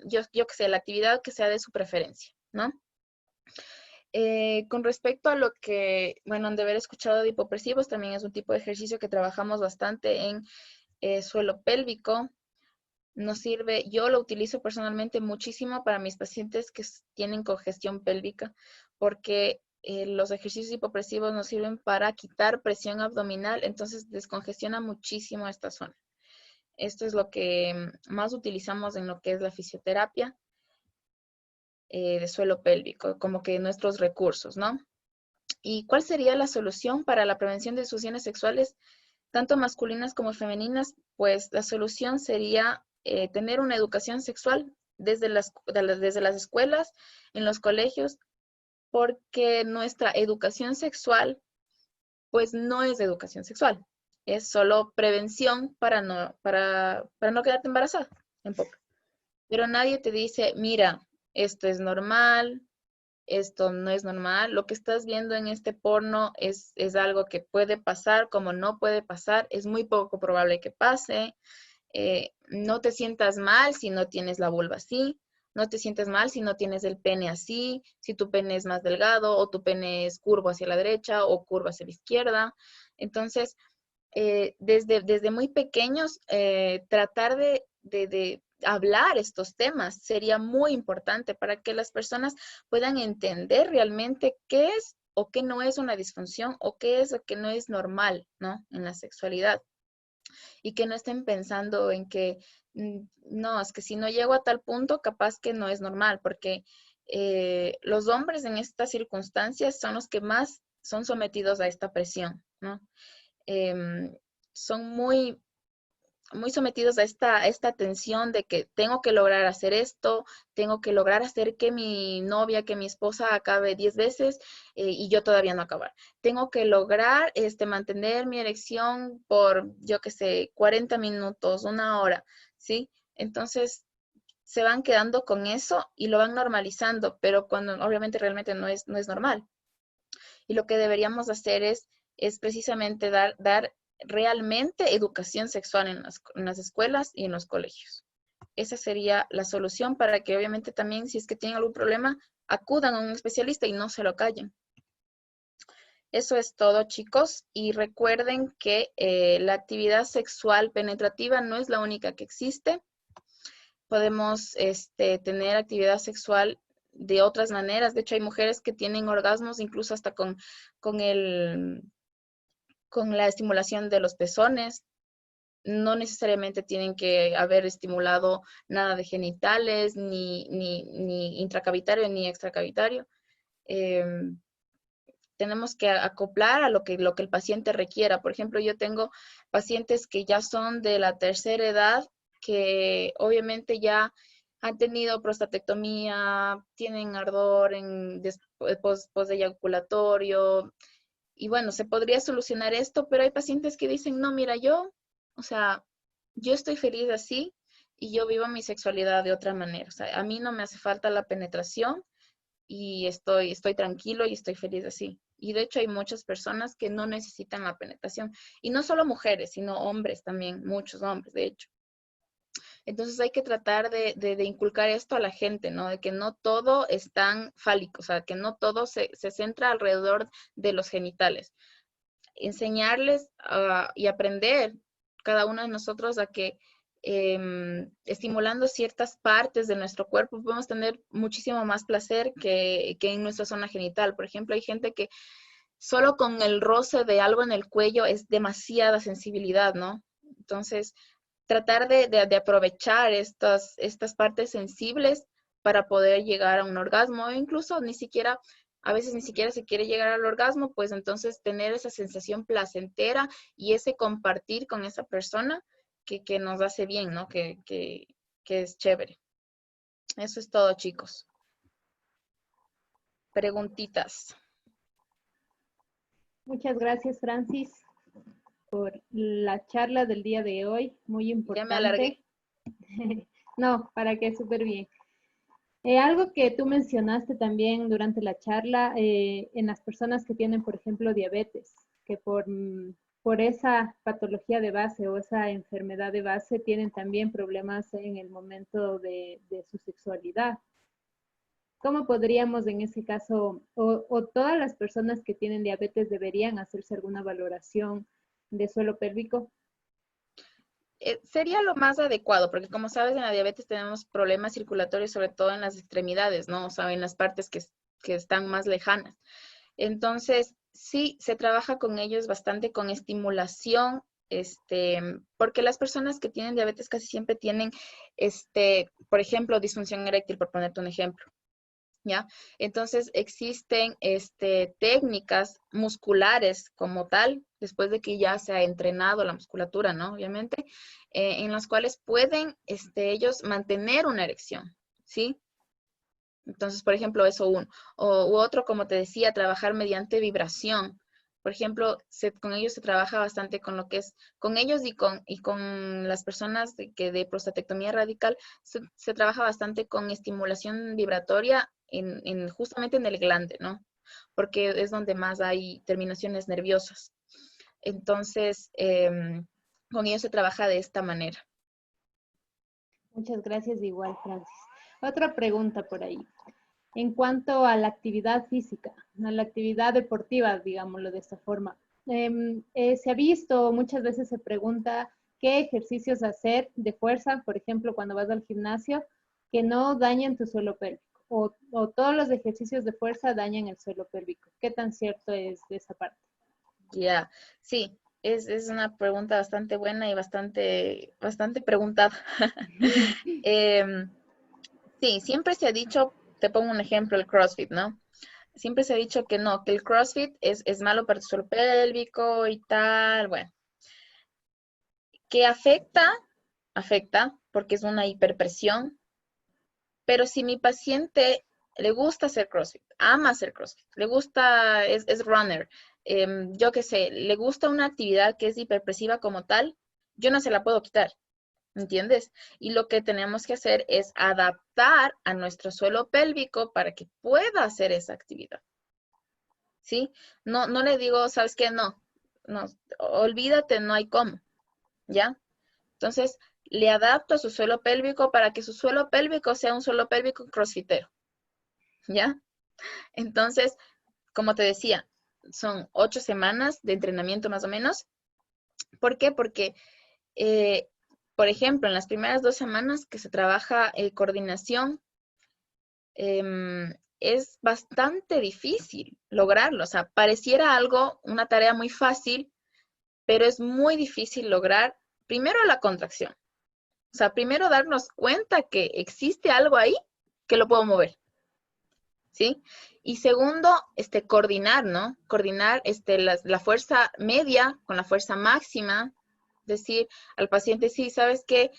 yo que sé, la actividad que sea de su preferencia, ¿no? Con respecto a lo que, bueno, han de haber escuchado de hipopresivos, también es un tipo de ejercicio que trabajamos bastante en suelo pélvico. Nos sirve, yo lo utilizo personalmente muchísimo para mis pacientes que tienen congestión pélvica, porque los ejercicios hipopresivos nos sirven para quitar presión abdominal, entonces descongestiona muchísimo esta zona. Esto es lo que más utilizamos en lo que es la fisioterapia de suelo pélvico, como que nuestros recursos, ¿no? ¿Y cuál sería la solución para la prevención de disfunciones sexuales, tanto masculinas como femeninas? Pues la solución sería tener una educación sexual desde las escuelas, en los colegios, porque nuestra educación sexual, pues no es educación sexual, es solo prevención para no quedarte embarazada, en poco. Pero nadie te dice, mira, esto es normal, esto no es normal, lo que estás viendo en este porno es algo que puede pasar, como no puede pasar, es muy poco probable que pase. No te sientas mal si no tienes la vulva así, no te sientes mal si no tienes el pene así, si tu pene es más delgado o tu pene es curvo hacia la derecha o curvo hacia la izquierda. Entonces, desde muy pequeños, tratar de hablar estos temas sería muy importante para que las personas puedan entender realmente qué es o qué no es una disfunción o qué es o qué no es normal, ¿no? En la sexualidad. Y que no estén pensando en que, no, es que si no llego a tal punto, capaz que no es normal, porque los hombres en estas circunstancias son los que más son sometidos a esta presión, ¿no? Em, Son muy sometidos a esta tensión de que tengo que lograr hacer esto, tengo que lograr hacer que mi novia, que mi esposa acabe 10 veces y yo todavía no acabar. Tengo que lograr mantener mi erección por, yo qué sé, 40 minutos, una hora, ¿sí? Entonces se van quedando con eso y lo van normalizando, pero cuando obviamente realmente no es normal. Y lo que deberíamos hacer es precisamente dar realmente educación sexual en las escuelas y en los colegios. Esa sería la solución para que obviamente también si es que tienen algún problema, acudan a un especialista y no se lo callen. Eso es todo, chicos. Y recuerden que la actividad sexual penetrativa no es la única que existe. Podemos tener actividad sexual de otras maneras. De hecho, hay mujeres que tienen orgasmos incluso hasta con con la estimulación de los pezones. No necesariamente tienen que haber estimulado nada de genitales, ni intracavitario, ni extracavitario. Eh, Tenemos que acoplar a lo que el paciente requiera. Por ejemplo, yo tengo pacientes que ya son de la tercera edad, que obviamente ya han tenido prostatectomía, tienen ardor en post-eyaculatorio, y bueno, se podría solucionar esto, pero hay pacientes que dicen, no, mira, o sea, yo estoy feliz así y yo vivo mi sexualidad de otra manera. O sea, a mí no me hace falta la penetración y estoy tranquilo y estoy feliz así. Y de hecho hay muchas personas que no necesitan la penetración. Y no solo mujeres, sino hombres también, muchos hombres, de hecho. Entonces hay que tratar de inculcar esto a la gente, ¿no? De que no todo es tan fálico, o sea, que no todo se centra alrededor de los genitales. Enseñarles y aprender cada uno de nosotros a que estimulando ciertas partes de nuestro cuerpo podemos tener muchísimo más placer que en nuestra zona genital. Por ejemplo, hay gente que solo con el roce de algo en el cuello es demasiada sensibilidad, ¿no? Entonces, tratar de aprovechar estas partes sensibles para poder llegar a un orgasmo, o incluso ni siquiera, a veces ni siquiera se quiere llegar al orgasmo, pues entonces tener esa sensación placentera y ese compartir con esa persona que nos hace bien, ¿no? Que es chévere. Eso es todo, chicos. Preguntitas. Muchas gracias, Francis, por la charla del día de hoy, muy Ya me alargué. importante. No, para que súper bien. Algo que tú mencionaste también durante la charla, en las personas que tienen, por ejemplo, diabetes, que por esa patología de base o esa enfermedad de base tienen también problemas en el momento de su sexualidad. ¿Cómo podríamos en ese caso, o todas las personas que tienen diabetes deberían hacerse alguna valoración de suelo pélvico? Sería lo más adecuado, porque como sabes, en la diabetes tenemos problemas circulatorios, sobre todo en las extremidades, ¿no? O sea, en las partes que están más lejanas. Entonces, sí, se trabaja con ellos bastante con estimulación, porque las personas que tienen diabetes casi siempre tienen, por ejemplo, disfunción eréctil, por ponerte un ejemplo. ¿Ya? Entonces existen técnicas musculares como tal, después de que ya se ha entrenado la musculatura, ¿no? Obviamente, en las cuales pueden ellos mantener una erección, ¿sí? Entonces, por ejemplo, eso uno. U otro, como te decía, trabajar mediante vibración. Por ejemplo, con ellos se trabaja bastante con lo que es, con ellos y con las personas de prostatectomía radical, se trabaja bastante con estimulación vibratoria justamente en el glande, ¿no? Porque es donde más hay terminaciones nerviosas. Entonces, con ellos se trabaja de esta manera. Muchas gracias, igual, Francis. Otra pregunta por ahí. En cuanto a la actividad física, a la actividad deportiva, digámoslo de esta forma, se ha visto, muchas veces se pregunta qué ejercicios hacer de fuerza, por ejemplo, cuando vas al gimnasio, que no dañen tu suelo pélvico. O todos los ejercicios de fuerza dañan el suelo pélvico. ¿Qué tan cierto es de esa parte? Ya, sí, es una pregunta bastante buena y bastante preguntada. Em, sí, siempre se ha dicho, te pongo un ejemplo, el CrossFit, ¿no? Siempre se ha dicho que no, que el CrossFit es malo para tu suelo pélvico y tal, bueno, que afecta, porque es una hiperpresión, pero si mi paciente le gusta hacer CrossFit, ama hacer CrossFit, le gusta, es runner, yo qué sé, le gusta una actividad que es hiperpresiva como tal, yo no se la puedo quitar, ¿entiendes? Y lo que tenemos que hacer es adaptar a nuestro suelo pélvico para que pueda hacer esa actividad, ¿sí? No le digo, ¿sabes qué? No, olvídate, no hay cómo, ¿ya? Entonces, le adapto a su suelo pélvico para que su suelo pélvico sea un suelo pélvico crossfitero, ¿ya? Entonces, como te decía, son 8 semanas de entrenamiento más o menos. ¿Por qué? Porque, eh, por ejemplo, en las primeras 2 semanas que se trabaja coordinación, es bastante difícil lograrlo. O sea, pareciera algo, una tarea muy fácil, pero es muy difícil lograr primero la contracción. O sea, primero darnos cuenta que existe algo ahí que lo puedo mover, ¿sí? Y segundo, coordinar, ¿no? Coordinar la fuerza media con la fuerza máxima. Decir al paciente, sí, ¿sabes qué?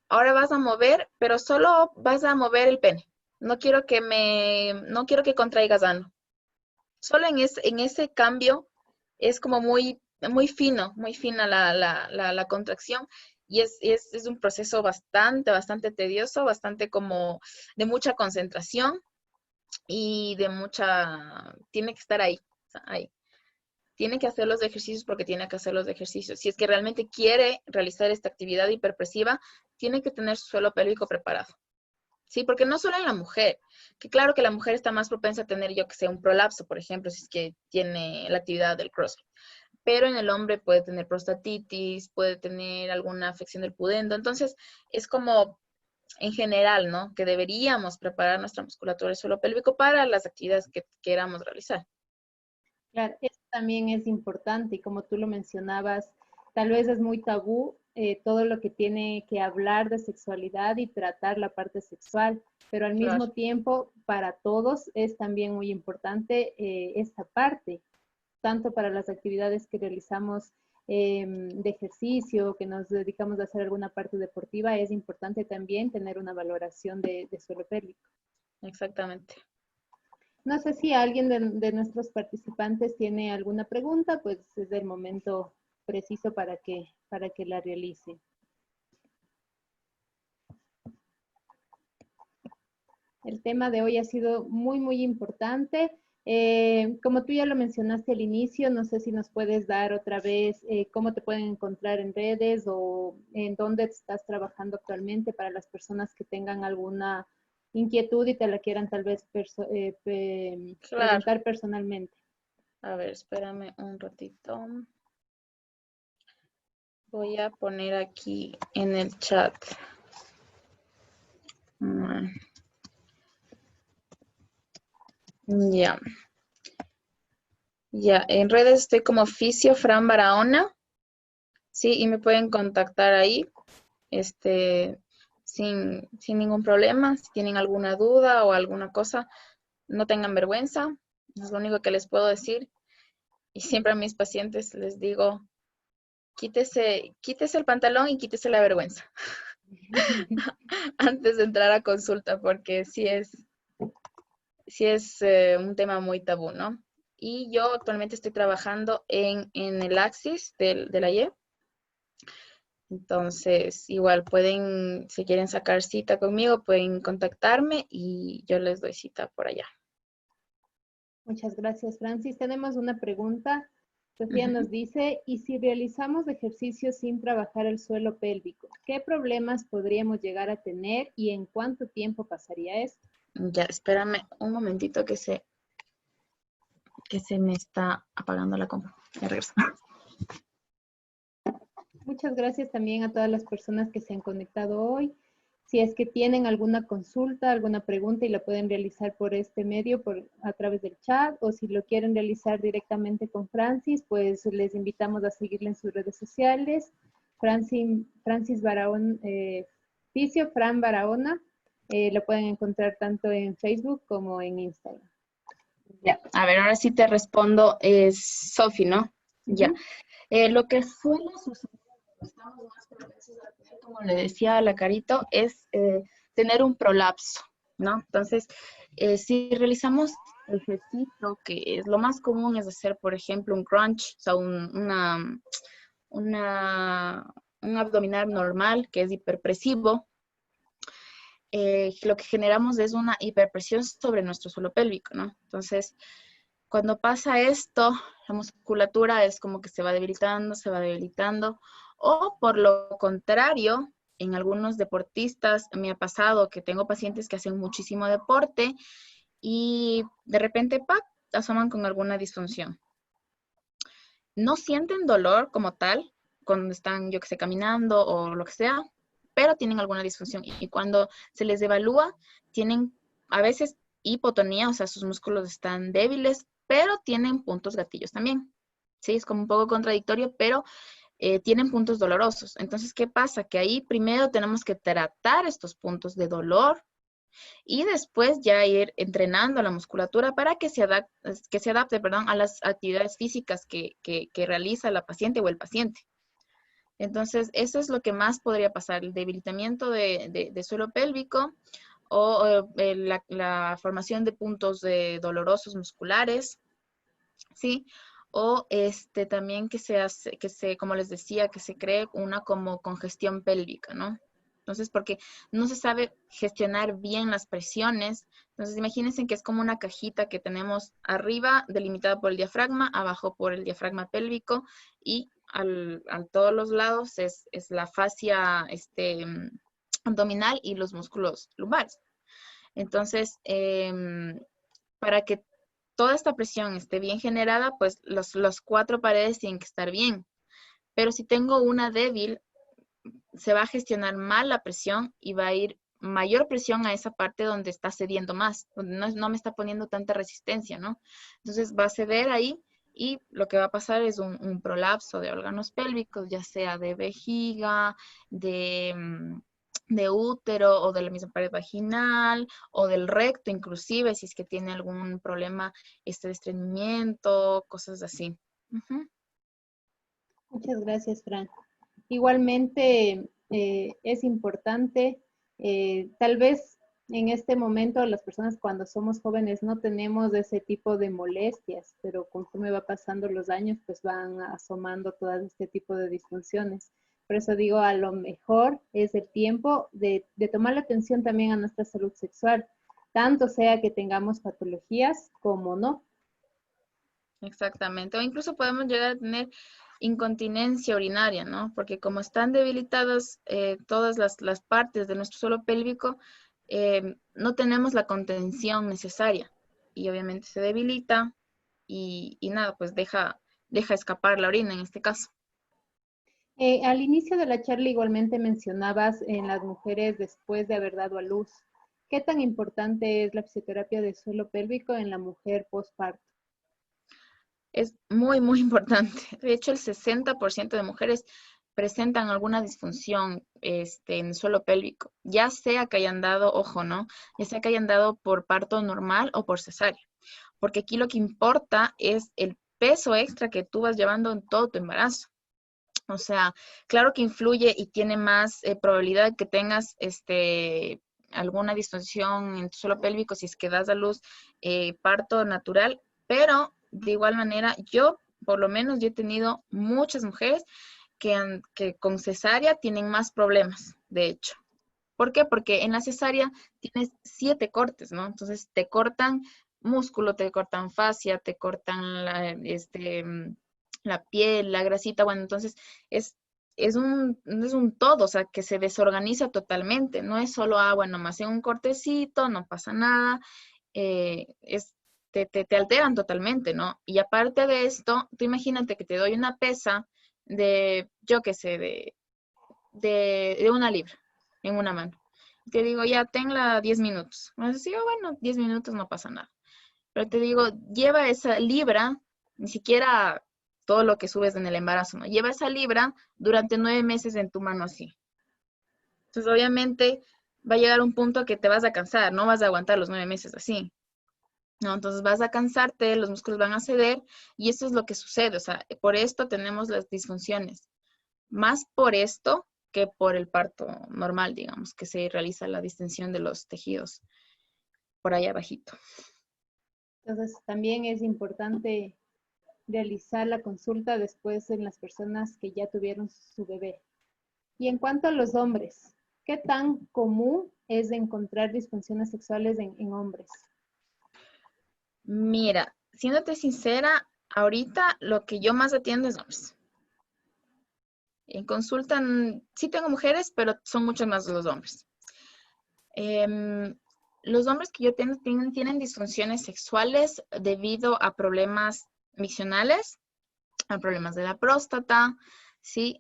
Ahora vas a mover, pero solo vas a mover el pene. No quiero que contraigas ano. Solo en ese cambio es como muy fina la contracción y es un proceso bastante tedioso, bastante como de mucha concentración y tiene que estar ahí, o sea, ahí. Tiene que hacer los ejercicios porque tiene que hacer los ejercicios. Si es que realmente quiere realizar esta actividad hiperpresiva, tiene que tener su suelo pélvico preparado. Sí, porque no solo en la mujer, que claro que la mujer está más propensa a tener, yo que sé, un prolapso, por ejemplo, si es que tiene la actividad del CrossFit. Pero en el hombre puede tener prostatitis, puede tener alguna afección del pudendo. Entonces, es como en general, ¿no? Que deberíamos preparar nuestra musculatura del suelo pélvico para las actividades que queramos realizar. Claro, eso también es importante y como tú lo mencionabas, tal vez es muy tabú todo lo que tiene que hablar de sexualidad y tratar la parte sexual, pero al Claro. mismo tiempo para todos es también muy importante esta parte, tanto para las actividades que realizamos de ejercicio, que nos dedicamos a hacer alguna parte deportiva, es importante también tener una valoración de suelo pélvico. Exactamente. No sé si alguien de nuestros participantes tiene alguna pregunta, pues es el momento preciso para que la realice. El tema de hoy ha sido muy importante. Como tú ya lo mencionaste al inicio, no sé si nos puedes dar otra vez cómo te pueden encontrar en redes o en dónde estás trabajando actualmente para las personas que tengan alguna inquietud y te la quieran tal vez Claro. preguntar personalmente. A ver, espérame un ratito. Voy a poner aquí en el chat. Mm, Ya, ya. En redes estoy como Fisio Fran Barahona, sí, y me pueden contactar ahí, este, sin ningún problema. Si tienen alguna duda o alguna cosa, no tengan vergüenza. Es lo único que les puedo decir. Y siempre a mis pacientes les digo, quítese el pantalón y quítese la vergüenza antes de entrar a consulta, porque sí es un tema muy tabú, ¿no? Y yo actualmente estoy trabajando en el Axis de la IE. Entonces, igual pueden, si quieren sacar cita conmigo, pueden contactarme y yo les doy cita por allá. Muchas gracias, Francis. Tenemos una pregunta. Sofía Ujú. nos dice, ¿y si realizamos ejercicios sin trabajar el suelo pélvico? ¿Qué problemas podríamos llegar a tener y en cuánto tiempo pasaría esto? Ya, espérame un momentito que se me está apagando la compu. Ya regreso. Muchas gracias también a todas las personas que se han conectado hoy. Si es que tienen alguna consulta, alguna pregunta y la pueden realizar por este medio, a través del chat, o si lo quieren realizar directamente con Francis, pues les invitamos a seguirle en sus redes sociales. Francis Barahona, Fisio, Fran Barahona, lo pueden encontrar tanto en Facebook como en Instagram. Ya, a ver, ahora sí te respondo, es Sofi, ¿no? Ya. Ujú. Lo que suele suceder cuando estamos más propensos a tener, como le decía a la Carito, es tener un prolapso, ¿no? Entonces, si realizamos ejercicio, que es lo más común es hacer, por ejemplo, un crunch, o sea, un abdominal normal, que es hiperpresivo, lo que generamos es una hiperpresión sobre nuestro suelo pélvico, ¿no? Entonces, cuando pasa esto, la musculatura es como que se va debilitando, o por lo contrario, en algunos deportistas me ha pasado que tengo pacientes que hacen muchísimo deporte y de repente, ¡pac!, asoman con alguna disfunción. No sienten dolor como tal cuando están, yo que sé, caminando o lo que sea, pero tienen alguna disfunción. Y cuando se les evalúa, tienen a veces hipotonía, o sea, sus músculos están débiles, pero tienen puntos gatillos también. Sí, es como un poco contradictorio, pero tienen puntos dolorosos. Entonces, ¿qué pasa? Que ahí primero tenemos que tratar estos puntos de dolor y después ya ir entrenando la musculatura para que se adapte, perdón, a las actividades físicas que realiza la paciente o el paciente. Entonces, eso es lo que más podría pasar, el debilitamiento de suelo pélvico o la formación de puntos dolorosos musculares, ¿sí? O también como les decía, que se cree una como congestión pélvica, ¿no? Entonces, porque no se sabe gestionar bien las presiones. Entonces, imagínense que es como una cajita que tenemos arriba delimitada por el diafragma, abajo por el diafragma pélvico y a todos los lados es la fascia abdominal y los músculos lumbares. Entonces, para que toda esta presión esté bien generada, pues las cuatro paredes tienen que estar bien. Pero si tengo una débil, se va a gestionar mal la presión y va a ir mayor presión a esa parte donde está cediendo más, donde no me está poniendo tanta resistencia, ¿no? Entonces va a ceder ahí y lo que va a pasar es un prolapso de órganos pélvicos, ya sea de vejiga, de útero o de la misma pared vaginal o del recto inclusive, si es que tiene algún problema de estreñimiento, cosas así. Ujú. Muchas gracias, Fran. Igualmente, es importante, tal vez en este momento las personas cuando somos jóvenes no tenemos ese tipo de molestias, pero conforme va pasando los años, pues van asomando todo este tipo de disfunciones. Por eso digo, a lo mejor es el tiempo de tomar la atención también a nuestra salud sexual, tanto sea que tengamos patologías como no. Exactamente. O incluso podemos llegar a tener incontinencia urinaria, ¿no? Porque como están debilitadas todas las partes de nuestro suelo pélvico, no tenemos la contención necesaria. Y obviamente se debilita y nada, pues deja escapar la orina en este caso. Al inicio de la charla igualmente mencionabas en las mujeres después de haber dado a luz. ¿Qué tan importante es la fisioterapia de suelo pélvico en la mujer postparto? Es muy, muy importante. De hecho, el 60% de mujeres presentan alguna disfunción en el suelo pélvico, ya sea que hayan dado, ojo, ¿no? Ya sea que hayan dado por parto normal o por cesárea. Porque aquí lo que importa es el peso extra que tú vas llevando en todo tu embarazo. O sea, claro que influye y tiene más probabilidad de que tengas alguna disfunción en tu suelo pélvico si es que das a luz parto natural, pero de igual manera yo, por lo menos, yo he tenido muchas mujeres que con cesárea tienen más problemas, de hecho. ¿Por qué? Porque en la cesárea tienes 7 cortes, ¿no? Entonces te cortan músculo, te cortan fascia, te cortan la piel, la grasita, bueno, entonces es, es un todo, o sea, que se desorganiza totalmente, no es solo, bueno, me hacen un cortecito, no pasa nada, eh, es, te alteran totalmente, ¿no? Y aparte de esto, tú imagínate que te doy una pesa yo qué sé, de una libra en una mano. Te digo, ya, tenla 10 minutos. Me vas a decir, "Oh, bueno, 10 minutos no pasa nada". Pero te digo, lleva esa libra, ni siquiera todo lo que subes en el embarazo, ¿no? Lleva esa libra durante 9 meses en tu mano así. Entonces, obviamente, va a llegar un punto que te vas a cansar, no vas a aguantar los 9 meses así, ¿no? Entonces vas a cansarte, los músculos van a ceder y eso es lo que sucede. O sea, por esto tenemos las disfunciones. Más por esto que por el parto normal, digamos, que se realiza la distensión de los tejidos por ahí abajito. Entonces, también es importante realizar la consulta después en las personas que ya tuvieron su bebé. Y en cuanto a los hombres, ¿qué tan común es encontrar disfunciones sexuales en hombres? Mira, siéndote sincera, ahorita lo que yo más atiendo es hombres. En consulta sí tengo mujeres, pero son muchos más los hombres. Los hombres que yo tengo tienen disfunciones sexuales debido a problemas miccionales, a problemas de la próstata, ¿sí?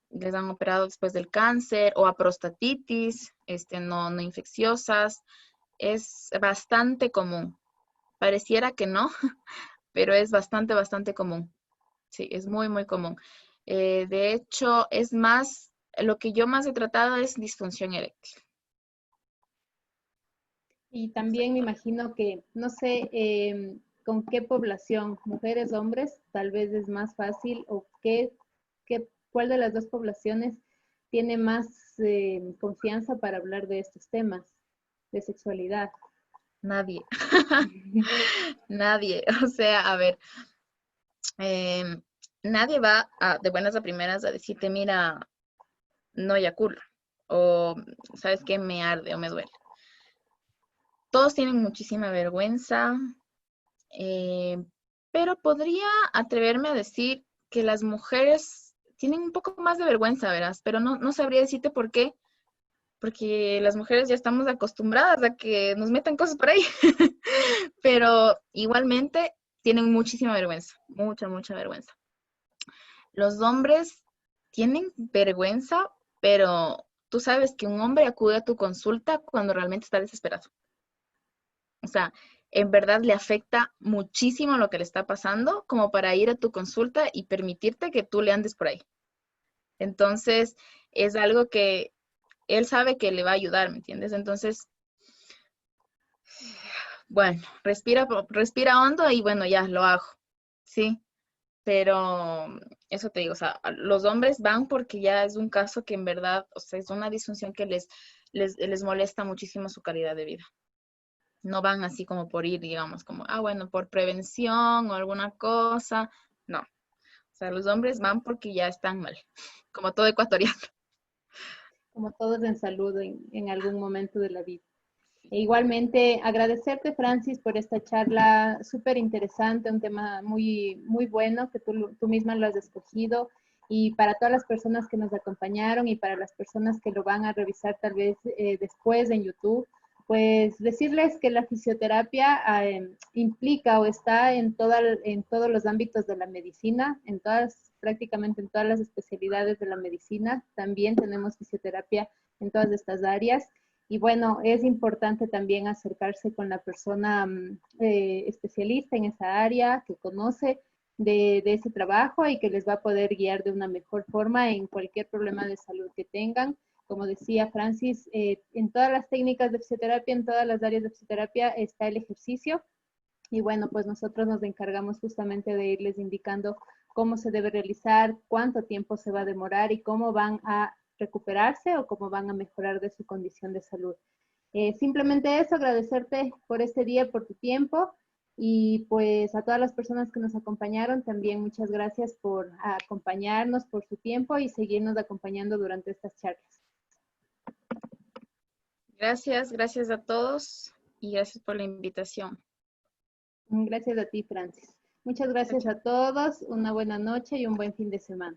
Les han operado después del cáncer o a prostatitis, no infecciosas. Es bastante común. Pareciera que no, pero es bastante común. Sí, es muy, muy común. De hecho, es más, lo que yo más he tratado es disfunción eréctil. Y también me imagino que, no sé, con qué población, mujeres, hombres, tal vez es más fácil o cuál de las dos poblaciones tiene más confianza para hablar de estos temas de sexualidad. Nadie, nadie. O sea, a ver, em, nadie va de buenas a primeras a decirte, mira, no eyaculo, o sabes qué, me arde o me duele. Todos tienen muchísima vergüenza, eh, pero podría atreverme a decir que las mujeres tienen un poco más de vergüenza, verás, pero no sabría decirte por qué, porque las mujeres ya estamos acostumbradas a que nos metan cosas por ahí, pero igualmente tienen muchísima vergüenza, mucha vergüenza. Los hombres tienen vergüenza, pero tú sabes que un hombre acude a tu consulta cuando realmente está desesperado. O sea, en verdad le afecta muchísimo lo que le está pasando como para ir a tu consulta y permitirte que tú le andes por ahí. Entonces, es algo que él sabe que le va a ayudar, ¿me entiendes? Entonces, bueno, respira hondo y bueno, ya lo hago, ¿sí? Pero eso te digo, o sea, los hombres van porque ya es un caso que en verdad, o sea, es una disfunción que les molesta muchísimo su calidad de vida. No van así como por ir, digamos, como, bueno, por prevención o alguna cosa. No. O sea, los hombres van porque ya están mal, como todo ecuatoriano. Como todos en salud en algún momento de la vida. E igualmente, agradecerte, Francis, por esta charla súper interesante, un tema muy bueno que tú misma lo has escogido. Y para todas las personas que nos acompañaron y para las personas que lo van a revisar tal vez después en YouTube, pues decirles que la fisioterapia implica o está en todos los ámbitos de la medicina, prácticamente en todas las especialidades de la medicina. También tenemos fisioterapia en todas estas áreas. Y bueno, es importante también acercarse con la persona especialista en esa área que conoce de ese trabajo y que les va a poder guiar de una mejor forma en cualquier problema de salud que tengan. Como decía Francis, en todas las técnicas de fisioterapia, en todas las áreas de fisioterapia está el ejercicio. Y bueno, pues nosotros nos encargamos justamente de irles indicando cómo se debe realizar, cuánto tiempo se va a demorar y cómo van a recuperarse o cómo van a mejorar de su condición de salud. Simplemente eso, agradecerte por este día, por tu tiempo y pues a todas las personas que nos acompañaron, también muchas gracias por acompañarnos, por su tiempo y seguirnos acompañando durante estas charlas. Gracias a todos y gracias por la invitación. Gracias a ti, Francis. Muchas gracias a todos, una buena noche y un buen fin de semana.